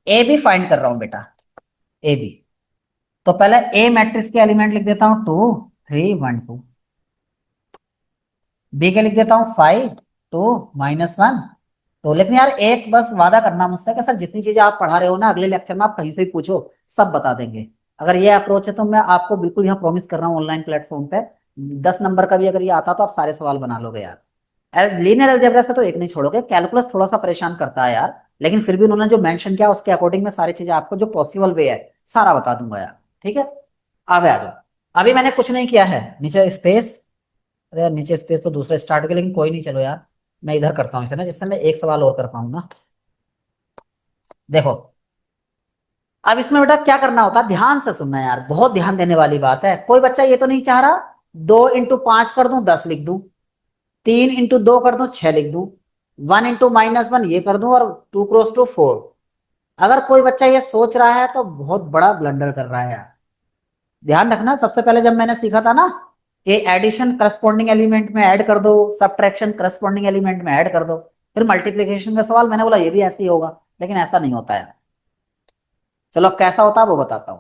ए बी फाइंड कर रहा हूं बेटा, ए बी। तो पहले ए मैट्रिक्स के एलिमेंट लिख देता हूं 2 3 1 2, बी के लिख देता हूं 5 2 -1। तो लेकिन यार एक बस वादा करना मुझसे कि सर जितनी चीजें आप पढ़ा रहे हो ना, अगले लेक्चर में आप कहीं से भी पूछो, सब बता देंगे। अगर ये अप्रोच है तो मैं आपको बिल्कुल यहाँ प्रॉमिस कर रहा हूँ ऑनलाइन प्लेटफॉर्म पे, 10 नंबर का भी अगर ये आता तो आप सारे सवाल बना लोगे यार। लीनियर अलजेब्रा से तो एक नहीं छोड़ोगे, कैलकुलस थोड़ा सा परेशान करता है यार, लेकिन फिर भी उन्होंने जो मेंशन किया उसके अकॉर्डिंग में सारी चीजें आपको जो पॉसिबल वे है सारा बता दूंगा यार। ठीक है, आगे आ जाओ। अभी मैंने कुछ नहीं किया है, नीचे स्पेस, अरे यार नीचे स्पेस तो दूसरा स्टार्ट के, लेकिन कोई नहीं, चलो यार मैं इधर करता हूँ इसे ना, जिससे मैं एक सवाल और कर पाऊँ ना। देखो अब इसमें बेटा क्या करना होता है, ध्यान से सुनना यार, बहुत ध्यान देने वाली बात है। कोई बच्चा ये तो नहीं चाह रहा 2 × 5 कर दूं 10 लिख दूं, 3 × 2 कर दूं 6 लिख दूं, 1 × -1 ये कर दूं, और 2 × 2 4। अगर कोई बच्चा ये सोच रहा है तो बहुत बड़ा ब्लंडर कर रहा है यार। ध्यान रखना, सबसे पहले जब मैंने सीखा था ना कि एडिशन करस्पॉन्डिंग एलिमेंट में ऐड कर दो, सब्ट्रैक्शन करस्पॉन्डिंग एलिमेंट में ऐड कर दो, फिर मल्टीप्लिकेशन का सवाल, मैंने बोला ये भी ऐसे ही होगा, लेकिन ऐसा नहीं होता है। चलो कैसा होता है वो बताता हूं,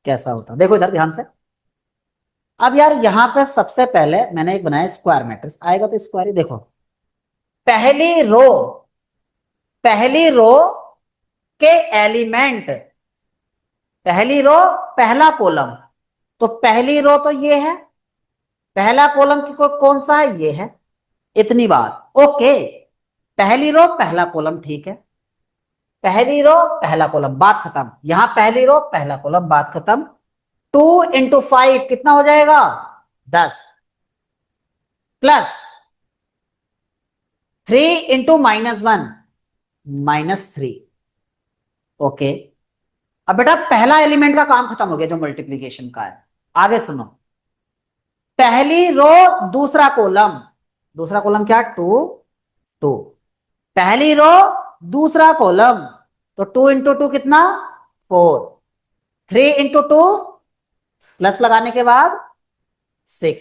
कैसा होता, देखो इधर ध्यान से। अब यार यहां पे सबसे पहले मैंने एक बनाया स्क्वायर मैट्रिक्स, आएगा तो स्क्वायर ही। देखो पहली रो के एलिमेंट, पहली रो पहला कॉलम, तो पहली रो तो ये है, पहला कॉलम की कौन सा है, ये है, इतनी बात। ओके, पहली रो पहला कॉलम, ठीक है, पहली रो पहला कॉलम, बात खत्म। यहां पहली रो पहला कॉलम, बात खत्म। 2 × 5 कितना हो जाएगा, 10, प्लस 3 × -1 -3। ओके, अब बेटा पहला एलिमेंट का काम खत्म हो गया जो मल्टीप्लीकेशन का है। आगे सुनो, पहली रो दूसरा कॉलम, दूसरा कॉलम क्या, 2 2, पहली रो दूसरा कॉलम, तो 2 × 2 कितना, 4, 3 × 2 प्लस लगाने के बाद 6,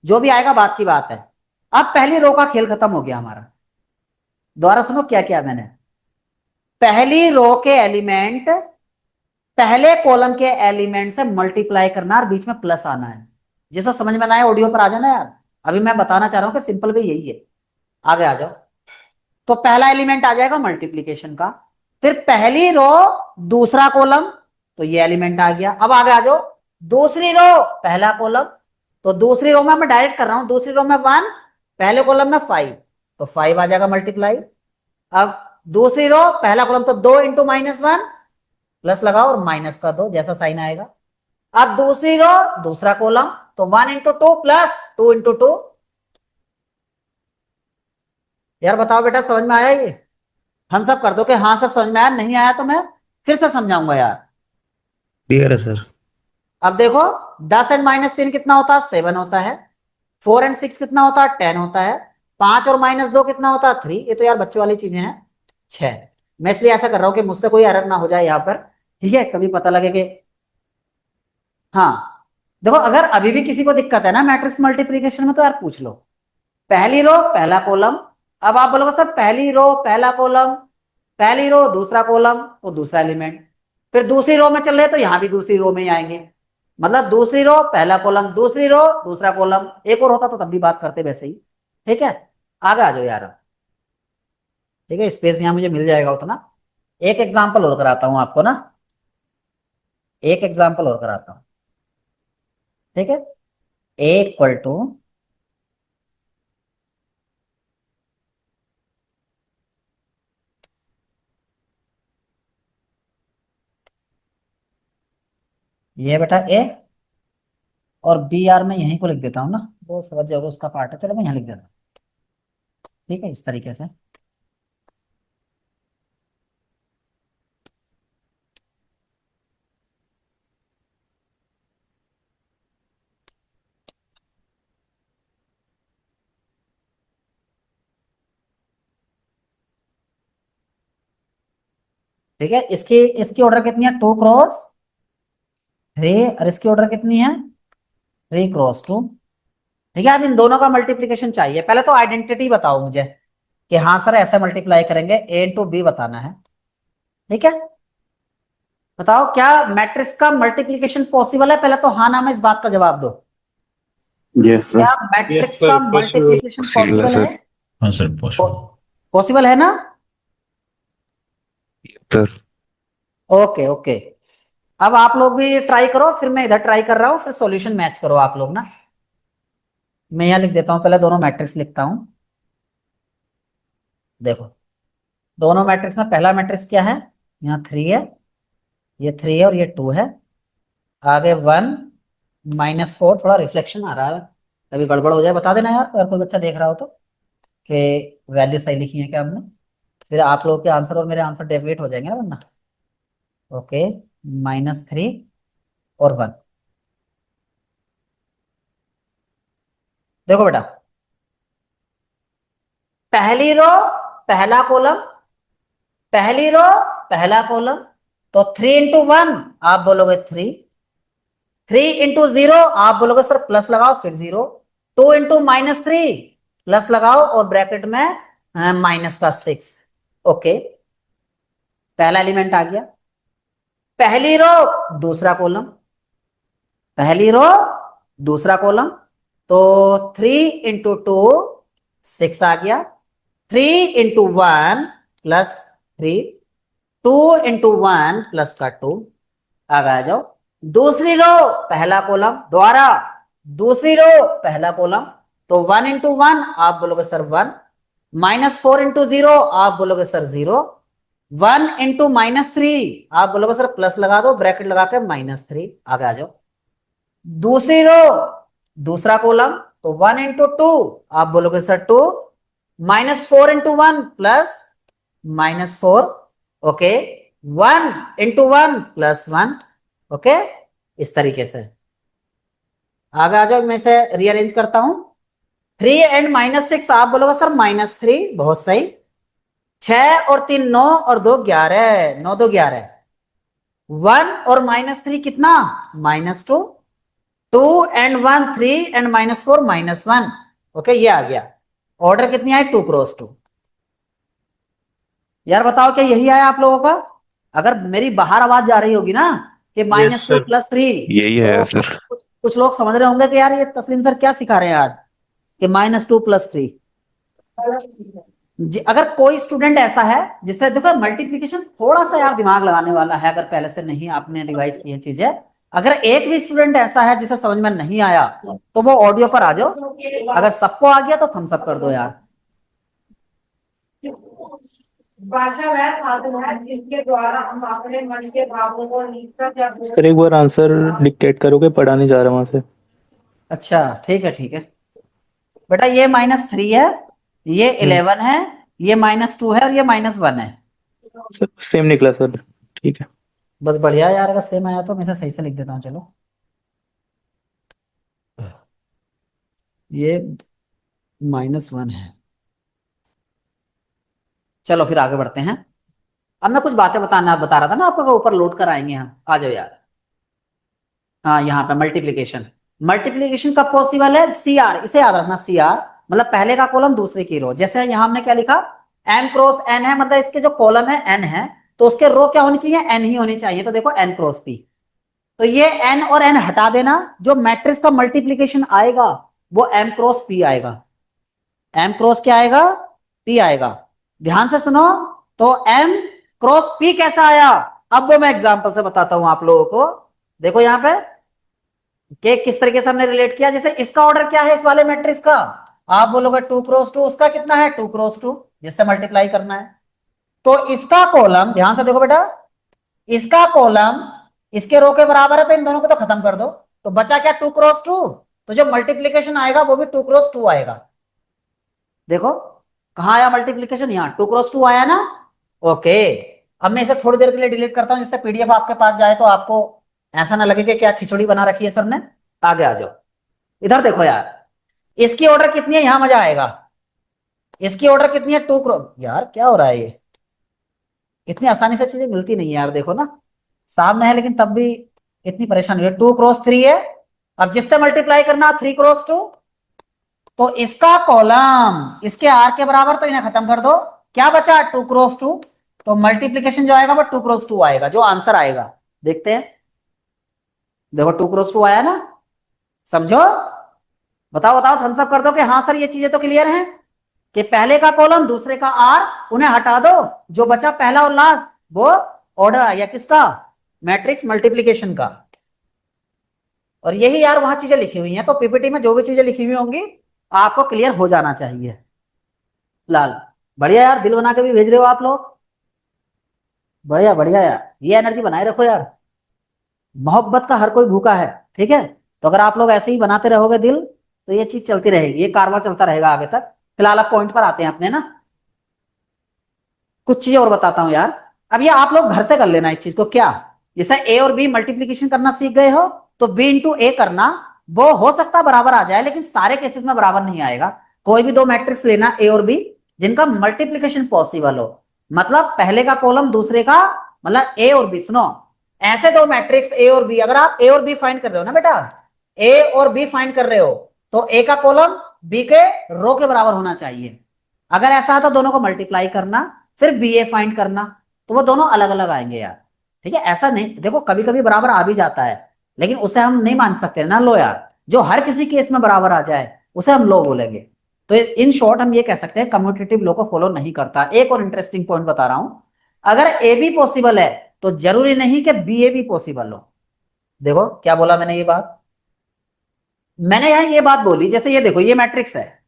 जो भी आएगा बात की बात है। अब पहली रो का खेल खत्म हो गया हमारा। दोबारा सुनो क्या किया मैंने, पहली रो के एलिमेंट पहले कॉलम के एलिमेंट से मल्टीप्लाई करना और बीच में प्लस आना है। जैसा समझ में ना आए ऑडियो पर आ जाना यार, अभी मैं बताना चाह रहा हूं कि सिंपल वे यही है। आगे आ जाओ, तो पहला एलिमेंट आ जाएगा मल्टीप्लीकेशन का, फिर पहली रो दूसरा कॉलम, तो ये एलिमेंट आ गया। अब आगे आ जाओ, दूसरी रो पहला कॉलम, तो दूसरी रो में मैं डायरेक्ट कर रहा हूं, दूसरी रो में 1, पहले कॉलम में 5, तो 5 आ जाएगा मल्टीप्लाई। अब दूसरी रो पहला कॉलम, तो 2 × -1 प्लस लगाओ और माइनस का 2, जैसा साइन आएगा। अब दूसरी रो दूसरा कॉलम, तो 1 × 2 प्लस 2 × 2। यार बताओ बेटा समझ में आया ये? हम सब कर दो कि हाँ सर समझ में आया, नहीं आया तो मैं फिर से समझाऊंगा यार। क्लियर है सर। अब देखो 10 और -3 कितना होता है, 7 होता है। 4 और 6 कितना होता है, 10 होता है। 5 और -2 कितना होता है, 3। ये तो यार बच्चों वाली चीजें हैं, 6। मैं इसलिए ऐसा कर रहा हूं कि मुझसे कोई एरर ना हो जाए यहाँ पर, ठीक है, कभी पता लगे कि हाँ देखो अगर अभी भी किसी को दिक्कत है ना मैट्रिक्स मल्टीप्लीकेशन में तो यार पूछ लो। पहली रो पहला कॉलम, अब आप बोलोगे सर पहली रो पहला कॉलम, पहली रो दूसरा कॉलम तो दूसरा एलिमेंट, फिर दूसरी रो में चल रहे तो यहां भी दूसरी रो में ही आएंगे, मतलब दूसरी रो पहला कॉलम, दूसरी रो दूसरा कॉलम, एक और होता तो तब भी बात करते वैसे ही। ठीक है, आगे आ जाओ यार। ठीक है, स्पेस यहां मुझे मिल जाएगा उतना। एक एग्जांपल और कराता हूं आपको ना, एक एग्जांपल और कराता हूं। ठीक है, ए इक्वल टू ये बेटा ए, और बी आर में यहीं को लिख देता हूँ ना, वो समझ जाओगे उसका पार्ट है, चलो मैं यहाँ लिख देता हूँ। ठीक है, इस तरीके से। ठीक है, इसकी इसकी ऑर्डर कितनी है, 2 क्रॉस 3, और इसकी ऑर्डर कितनी है, 3 क्रॉस 2। ठीक है, अब इन दोनों का मल्टीप्लीकेशन चाहिए, पहले तो आइडेंटिटी बताओ मुझे कि हाँ सर ऐसे मल्टीप्लाई करेंगे, ए इंटू बी बताना है। ठीक है, बताओ क्या मैट्रिक्स का मल्टीप्लीकेशन पॉसिबल है, पहले तो हाँ ना में इस बात का जवाब दो। यस क्या सर। मैट्रिक्स सर का पॉसिबल। मल्टीप्लीकेशन पॉसिबल है पॉसिबल है? सर। हाँ सर पॉसिबल। पॉसिबल है ना? सर ओके ओके, अब आप लोग भी ट्राई करो, फिर मैं इधर ट्राई कर रहा हूँ, फिर सॉल्यूशन मैच करो आप लोग ना। मैं यहाँ लिख देता हूँ, पहले दोनों मैट्रिक्स लिखता हूँ। देखो दोनों मैट्रिक्स में पहला मैट्रिक्स क्या है, यहाँ 3 है, ये 3 है और ये 2 है, आगे 1 - 4, थोड़ा रिफ्लेक्शन आ रहा है, कभी गड़बड़ हो जाए बता देना यार अगर कोई बच्चा देख रहा हो तो, कि वैल्यू सही लिखी है क्या हमने, फिर आप लोगों के आंसर और मेरे आंसर डेविएट हो जाएंगे ना वरना। ओके, -3 और 1। देखो बेटा, पहली रो पहला कॉलम, पहली रो पहला कॉलम, तो 3 × 1 आप बोलोगे 3, 3 × 0 आप बोलोगे सर प्लस लगाओ फिर 0, 2 × -3 प्लस लगाओ और ब्रैकेट में -6। ओके, पहला एलिमेंट आ गया, पहली रो दूसरा कॉलम, पहली रो दूसरा कॉलम, तो 3 × 2 6 आ गया, 3 × 1 +3, 2 × 1 +2। आगे आ जाओ, दूसरी रो पहला कॉलम, दोबारा दूसरी रो पहला कॉलम, तो 1 × 1 आप बोलोगे सर 1, -4 × 0 आप बोलोगे सर 0, 1 × -3 आप बोलोगे सर प्लस लगा दो ब्रैकेट लगा के -3। आगे आ जाओ, दूसरी रो दूसरा कॉलम, तो 1 × 2 आप बोलोगे सर 2, -4 × 1 +-4। ओके, 1 × 1 +1। ओके, इस तरीके से। आगे आ जाओ, मैं इसे रीअरेंज करता हूं, 3 एंड -6 आप बोलोगे सर -3, बहुत सही, 6 और 3 9 और 2 11, 9 2 11, 1 और -3 कितना, -2, 2 एंड 1 3 एंड -4 -1। ओके, ये आ गया, ऑर्डर कितनी आई, 2 × 2। यार बताओ क्या यही आया आप लोगों का? अगर मेरी बाहर आवाज जा रही होगी ना कि यस -2 सर। +3, यही है तो सर। कुछ लोग समझ रहे होंगे कि यार ये तस्लीम सर क्या सिखा रहे हैं आज, कि -2 +3। अगर कोई स्टूडेंट ऐसा है जिससे, देखो मल्टीप्लिकेशन थोड़ा सा यार दिमाग लगाने वाला है, अगर पहले से नहीं आपने रिवाइज की है चीजें, अगर एक भी स्टूडेंट ऐसा है जिसे समझ में नहीं आया तो वो ऑडियो पर आ जाओ, अगर सबको आ गया तो थम्स अप कर दो यार। भाषा वह साधन है जिसके द्वारा हम अपने मन के भावों को लिखकर या सर एक बार आंसर डिक्टेट करोगे, पढ़ा नहीं जा रहा वहां से। अच्छा ठीक है ठीक है बेटा, ये -3 है, ये 11 है, ये -2 है और ये -1 है। सर सेम निकला सर। ठीक है। बस बढ़िया यार, अगर सेम आया तो मैं इसे सही से लिख देता हूँ, चलो ये -1 है। चलो फिर आगे बढ़ते हैं। अब मैं कुछ बातें बता रहा था ना आपको, ऊपर लोड कर आएंगे हम, आ जाओ यार। हाँ यहाँ पे मल्टीप्लीकेशन, मल्टीप्लीकेशन कब पॉसिबल है? सीआर, इसे याद रखना, सीआर मतलब पहले का कॉलम दूसरे की रो। जैसे यहाँ हमने क्या लिखा, एन क्रॉस एन है, मतलब इसके जो कॉलम है एन है, तो उसके रो क्या होनी चाहिए? एन ही होनी चाहिए। तो देखो एन क्रॉस पी, तो ये एन और एन हटा देना, जो मैट्रिक्स का मल्टीप्लीकेशन आएगा वो एम क्रॉस पी आएगा। एम क्रॉस क्या आएगा? पी आएगा। ध्यान से सुनो, तो एम क्रॉस पी कैसा आया? अब वो मैं एग्जांपल से बताता हूं आप लोगों को। देखो यहां पे कि किस तरीके से हमने रिलेट किया। जैसे इसका ऑर्डर क्या है इस वाले मैट्रिक्स का? आप बोलोगे 2 क्रॉस 2, उसका कितना है? 2 क्रॉस 2, जिससे मल्टीप्लाई करना है। तो इसका कॉलम, ध्यान से देखो बेटा, इसका कॉलम इसके रो के बराबर है, तो इन दोनों को तो खत्म कर दो, तो बचा क्या? 2 क्रॉस 2। तो जो मल्टीप्लीकेशन आएगा वो भी 2 क्रॉस 2 आएगा। देखो कहां आया मल्टीप्लीकेशन? यहाँ 2 क्रॉस 2 आया ना। ओके, अब मैं इसे थोड़ी देर के लिए डिलीट करता हूं, जिससे पीडीएफ आपके पास जाए तो आपको ऐसा ना लगे कि क्या खिचड़ी बना रखी है सर ने। आगे आ जाओ, इधर देखो यार, इसकी ऑर्डर कितनी है? यहां मजा आएगा। इसकी ऑर्डर कितनी है? 2 क्रॉस, यार क्या हो रहा है ये, इतनी आसानी से चीजें मिलती नहीं है यार। देखो ना सामने है, लेकिन तब भी इतनी परेशानी है। 2 क्रॉस 3 है, अब जिससे मल्टीप्लाई करना 3 क्रॉस 2, तो इसका कॉलम इसके आर के बराबर, तो इन्हें खत्म कर दो। क्या बचा? 2 क्रॉस 2। तो मल्टीप्लीकेशन जो आएगा वो 2 क्रॉस 2 आएगा, जो आंसर आएगा। देखते हैं, देखो 2 क्रॉस 2 आया ना। समझो, बताओ बताओ, थम्स अप कर दो कि हाँ सर ये चीजें तो क्लियर हैं, कि पहले का कॉलम दूसरे का आर, उन्हें हटा दो, जो बचा पहला और लास्ट वो ऑर्डर आ गया किसका? मैट्रिक्स मल्टीप्लीकेशन का। और यही यार वहां चीजें लिखी हुई हैं, तो पीपीटी में जो भी चीजें लिखी हुई होंगी आपको क्लियर हो जाना चाहिए। लाल, बढ़िया यार, दिल बना के भी भेज रहे हो आप लोग, बढ़िया बढ़िया यार, ये एनर्जी बनाए रखो यार। मोहब्बत का हर कोई भूखा है, ठीक है? तो अगर आप लोग ऐसे ही बनाते रहोगे दिल, तो ये चीज चलती रहेगी, ये कारवां चलता रहेगा आगे तक। फिलहाल अब पॉइंट पर आते हैं अपने ना, कुछ चीजें और बताता हूं यार। अब ये आप लोग घर से कर लेना इस चीज को। क्या, जैसे ए और बी मल्टीप्लीकेशन करना सीख गए हो, तो बी इंटू ए करना, वो हो सकता बराबर आ जाए, लेकिन सारे केसेस में बराबर नहीं आएगा। कोई भी दो मैट्रिक्स लेना ए और बी जिनका मल्टीप्लीकेशन पॉसिबल हो, मतलब पहले का कॉलम दूसरे का, मतलब ए और बी। सुनो, ऐसे दो मैट्रिक्स ए और बी, अगर आप ए और बी फाइंड कर रहे हो ना बेटा, ए और बी फाइंड कर रहे हो, तो ए का कॉलम बी के रो के बराबर होना चाहिए। अगर ऐसा है तो दोनों को मल्टीप्लाई करना, फिर बी ए फाइंड करना, तो वो दोनों अलग अलग आएंगे यार। ठीक है, ऐसा नहीं, देखो कभी कभी बराबर आ भी जाता है, लेकिन उसे हम नहीं मान सकते ना लो यार। जो हर किसी केस में बराबर आ जाए उसे हम लो बोलेंगे। तो इन शॉर्ट हम ये कह सकते हैं कम्यूटेटिव लो को फॉलो नहीं करता। एक और इंटरेस्टिंग पॉइंट बता रहा हूं, अगर ए बी पॉसिबल है तो जरूरी नहीं कि बी ए भी पॉसिबल हो। देखो क्या बोला मैंने, ये बात मैंने यहां ये बात बोली, जैसे ये देखो ये मैट्रिक्स है,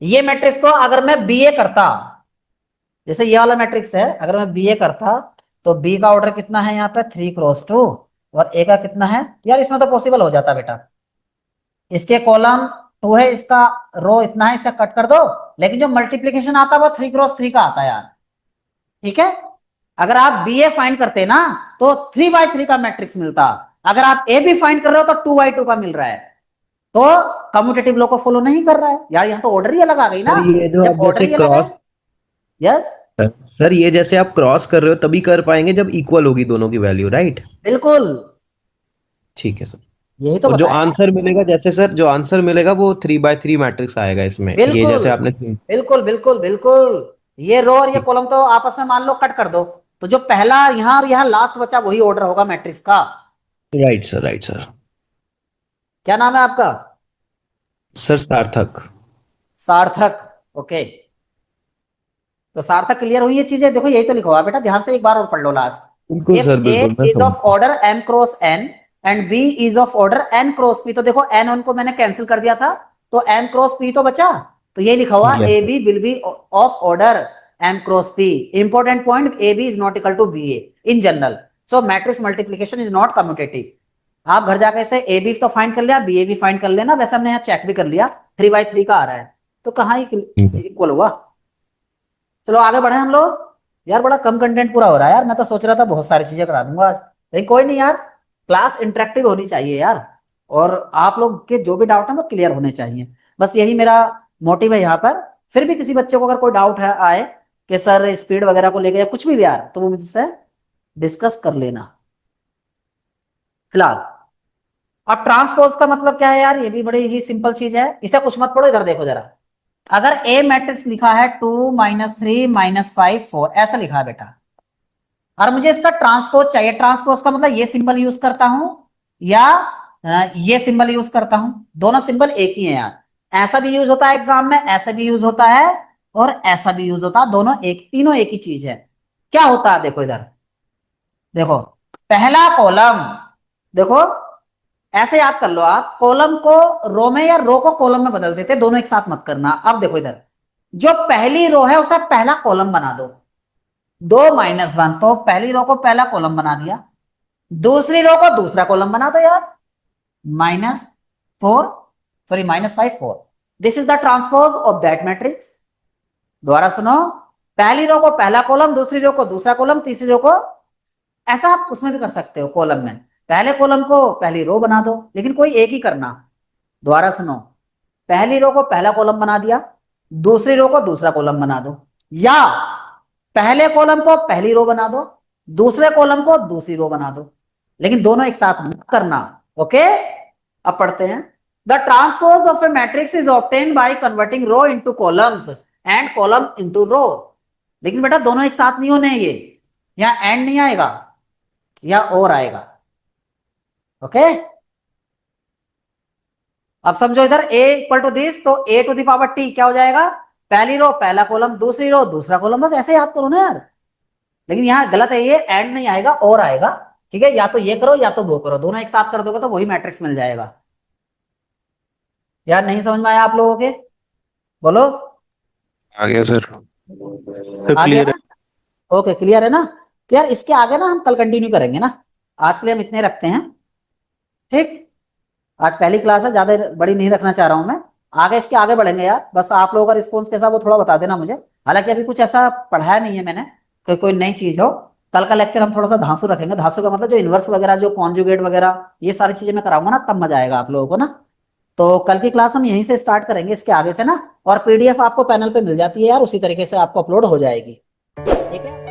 ये मैट्रिक्स को अगर मैं बी ए करता, जैसे ये वाला मैट्रिक्स है, अगर मैं बी ए करता, तो बी का ऑर्डर कितना है यहाँ पे? 3 क्रॉस 2, और ए का कितना है यार? इसमें तो पॉसिबल हो जाता बेटा, इसके कॉलम 2 है, इसका रो इतना है, इसे कट कर दो, लेकिन जो मल्टीप्लीकेशन आता है वो 3 क्रॉस 3 का आता है यार। ठीक है, अगर आप बी ए फाइंड करते ना तो 3 by 3 का मैट्रिक्स मिलता, अगर आप ए बी फाइंड कर रहे हो तो 2 by 2 का मिल रहा है। तो कम्यूटेटिव लॉ को फॉलो नहीं कर रहा है यार, यहाँ तो ऑर्डर ही अलग आ गई ना। सर ये जो जब आप ऑर्डर जैसे ही अलग है, क्रॉस यस सर ये जैसे आप क्रॉस कर रहे हो तभी कर पाएंगे जब इक्वल होगी दोनों की वैल्यू, राइट? बिल्कुल, ठीक है सर। यही तो और जो बताया। आंसर मिलेगा, जैसे सर जो आंसर मिलेगा वो 3 by 3 मैट्रिक्स आएगा इसमें, ये बिल्कुल जैसे आपने बिल्कुल बिल्कुल बिल्कुल, ये रो और ये कॉलम तो आपस में मान लो कट कर दो, तो जो पहला यहाँ और यहाँ लास्ट बचा वही ऑर्डर होगा मैट्रिक्स का। Right sir, right sir. क्या नाम है आपका? सर सार्थक। सार्थक, ओके। तो सार्थक, क्लियर हुई ये चीजें? देखो यही तो लिखा हुआ है बेटा, ध्यान से एक बार और पढ़ लो लास्ट। बिल्कुल इफ सर, ए बिल्कुल मैं इज समझ। Of order m cross n and b is of order n cross p, तो देखो n उनको मैंने कैंसिल कर दिया था, तो m क्रॉस p तो बचा, तो ये लिखा हुआ yes A sir. B will be of order m cross p। Important point, A B is not equal to B A in general, so matrix multiplication is not commutative. आप घर जाके इसे ए बी तो find कर लिया, B ए भी find कर लेना, वैसे हमने यहाँ चेक भी कर लिया 3 by 3 का आ रहा है, तो कहाँ इक्वल हुआ। चलो आगे बढ़े हम लोग। यार बड़ा कम कंटेंट पूरा हो रहा है यार, मैं तो सोच रहा था बहुत सारी चीजें करा दूंगा आज, लेकिन कोई नहीं यार, क्लास इंटरेक्टिव होनी चाहिए यार, और आप लोग के जो भी डाउट है वो क्लियर होने चाहिए, बस यही मेरा मोटिव है यहाँ पर। फिर भी किसी बच्चे को अगर कोई डाउट है आए कि सर स्पीड वगैरह को लेके या कुछ भी यार, तो वो मुझसे डिस्कस कर लेना। फिलहाल अब ट्रांसपोज का मतलब क्या है यार, ये भी बड़ी ही सिंपल चीज है, इसे कुछ मत पढ़ो, इधर देखो जरा। अगर ए मैट्रिक्स लिखा है 2 -3 -5 4 ऐसा लिखा है बेटा, और मुझे इसका ट्रांसपोज चाहिए। ट्रांसपोज का मतलब ये सिंबल यूज करता हूं या ये सिंबल यूज करता हूं, दोनों सिंबल एक ही है यार। ऐसा भी यूज होता है एग्जाम में, ऐसा भी यूज होता है और ऐसा भी यूज होता है, दोनों एक, तीनों एक ही चीज है। क्या होता है देखो इधर, देखो पहला कॉलम, देखो ऐसे याद कर लो आप, कॉलम को रो में या रो को कॉलम में बदल देते, दोनों एक साथ मत करना। अब देखो इधर, जो पहली रो है उसे पहला कॉलम बना दो, 2 -1, तो पहली रो को पहला कॉलम बना दिया, दूसरी रो को दूसरा कॉलम बना दो यार, -4 sorry -5 4। This is the transpose of that matrix. दोबारा सुनो, पहली रो को पहला कॉलम, दूसरी रो को दूसरा कॉलम, तीसरी रो को, ऐसा आप उसमें भी कर सकते हो कॉलम में, पहले कॉलम को पहली रो बना दो, लेकिन कोई एक ही करना। दोबारा सुनो, पहली रो को पहला कॉलम बना दिया, दूसरी रो को दूसरा कॉलम बना दो, या पहले कॉलम को पहली रो बना दो, दूसरे कॉलम को दूसरी रो बना दो, लेकिन दोनों एक साथ मत करना। ओके, अब पढ़ते हैं। The transpose of a matrix is obtained by converting row into columns and column into row. लेकिन बेटा दोनों एक साथ नहीं होने, ये यहां एंड नहीं आएगा या और आएगा। ओके, अब समझो इधर a इक्वल टू दिस, तो a to the power t क्या हो जाएगा, पहली रो पहला कॉलम, दूसरी रो दूसरा कॉलम, बस ऐसे याद करो ना यार। लेकिन यहाँ गलत है, ये एंड नहीं आएगा और आएगा, ठीक है, या तो ये करो या तो वो करो, दोनों एक साथ कर दोगे तो वही मैट्रिक्स मिल जाएगा। यार नहीं समझ में आया आप लोगों के, बोलो। आ गया सर। आ गया ना? ओके, क्लियर है ना? तो यार इसके आगे ना हम कल कंटिन्यू करेंगे ना, आज के लिए हम इतने रखते हैं, ठीक। आज पहली क्लास है, ज्यादा बड़ी नहीं रखना चाह रहा हूं मैं, आगे इसके आगे बढ़ेंगे यार। बस आप लोगों का रिस्पॉन्स कैसा वो थोड़ा बता देना मुझे। हालांकि अभी कुछ ऐसा पढ़ाया नहीं है मैंने कि कोई नई चीज हो। कल का लेक्चर हम थोड़ा सा धांसू रखेंगे। धांसू का मतलब जो इनवर्स वगैरह, जो कॉन्जुगेट वगैरह, ये सारी चीजें मैं कराऊंगा ना, तब मजा आएगा आप लोगों को ना। तो कल की क्लास हम यहीं से स्टार्ट करेंगे, इसके आगे से ना। और पीडीएफ आपको पैनल पे मिल जाती है यार, उसी तरीके से आपको अपलोड हो जाएगी, ठीक है।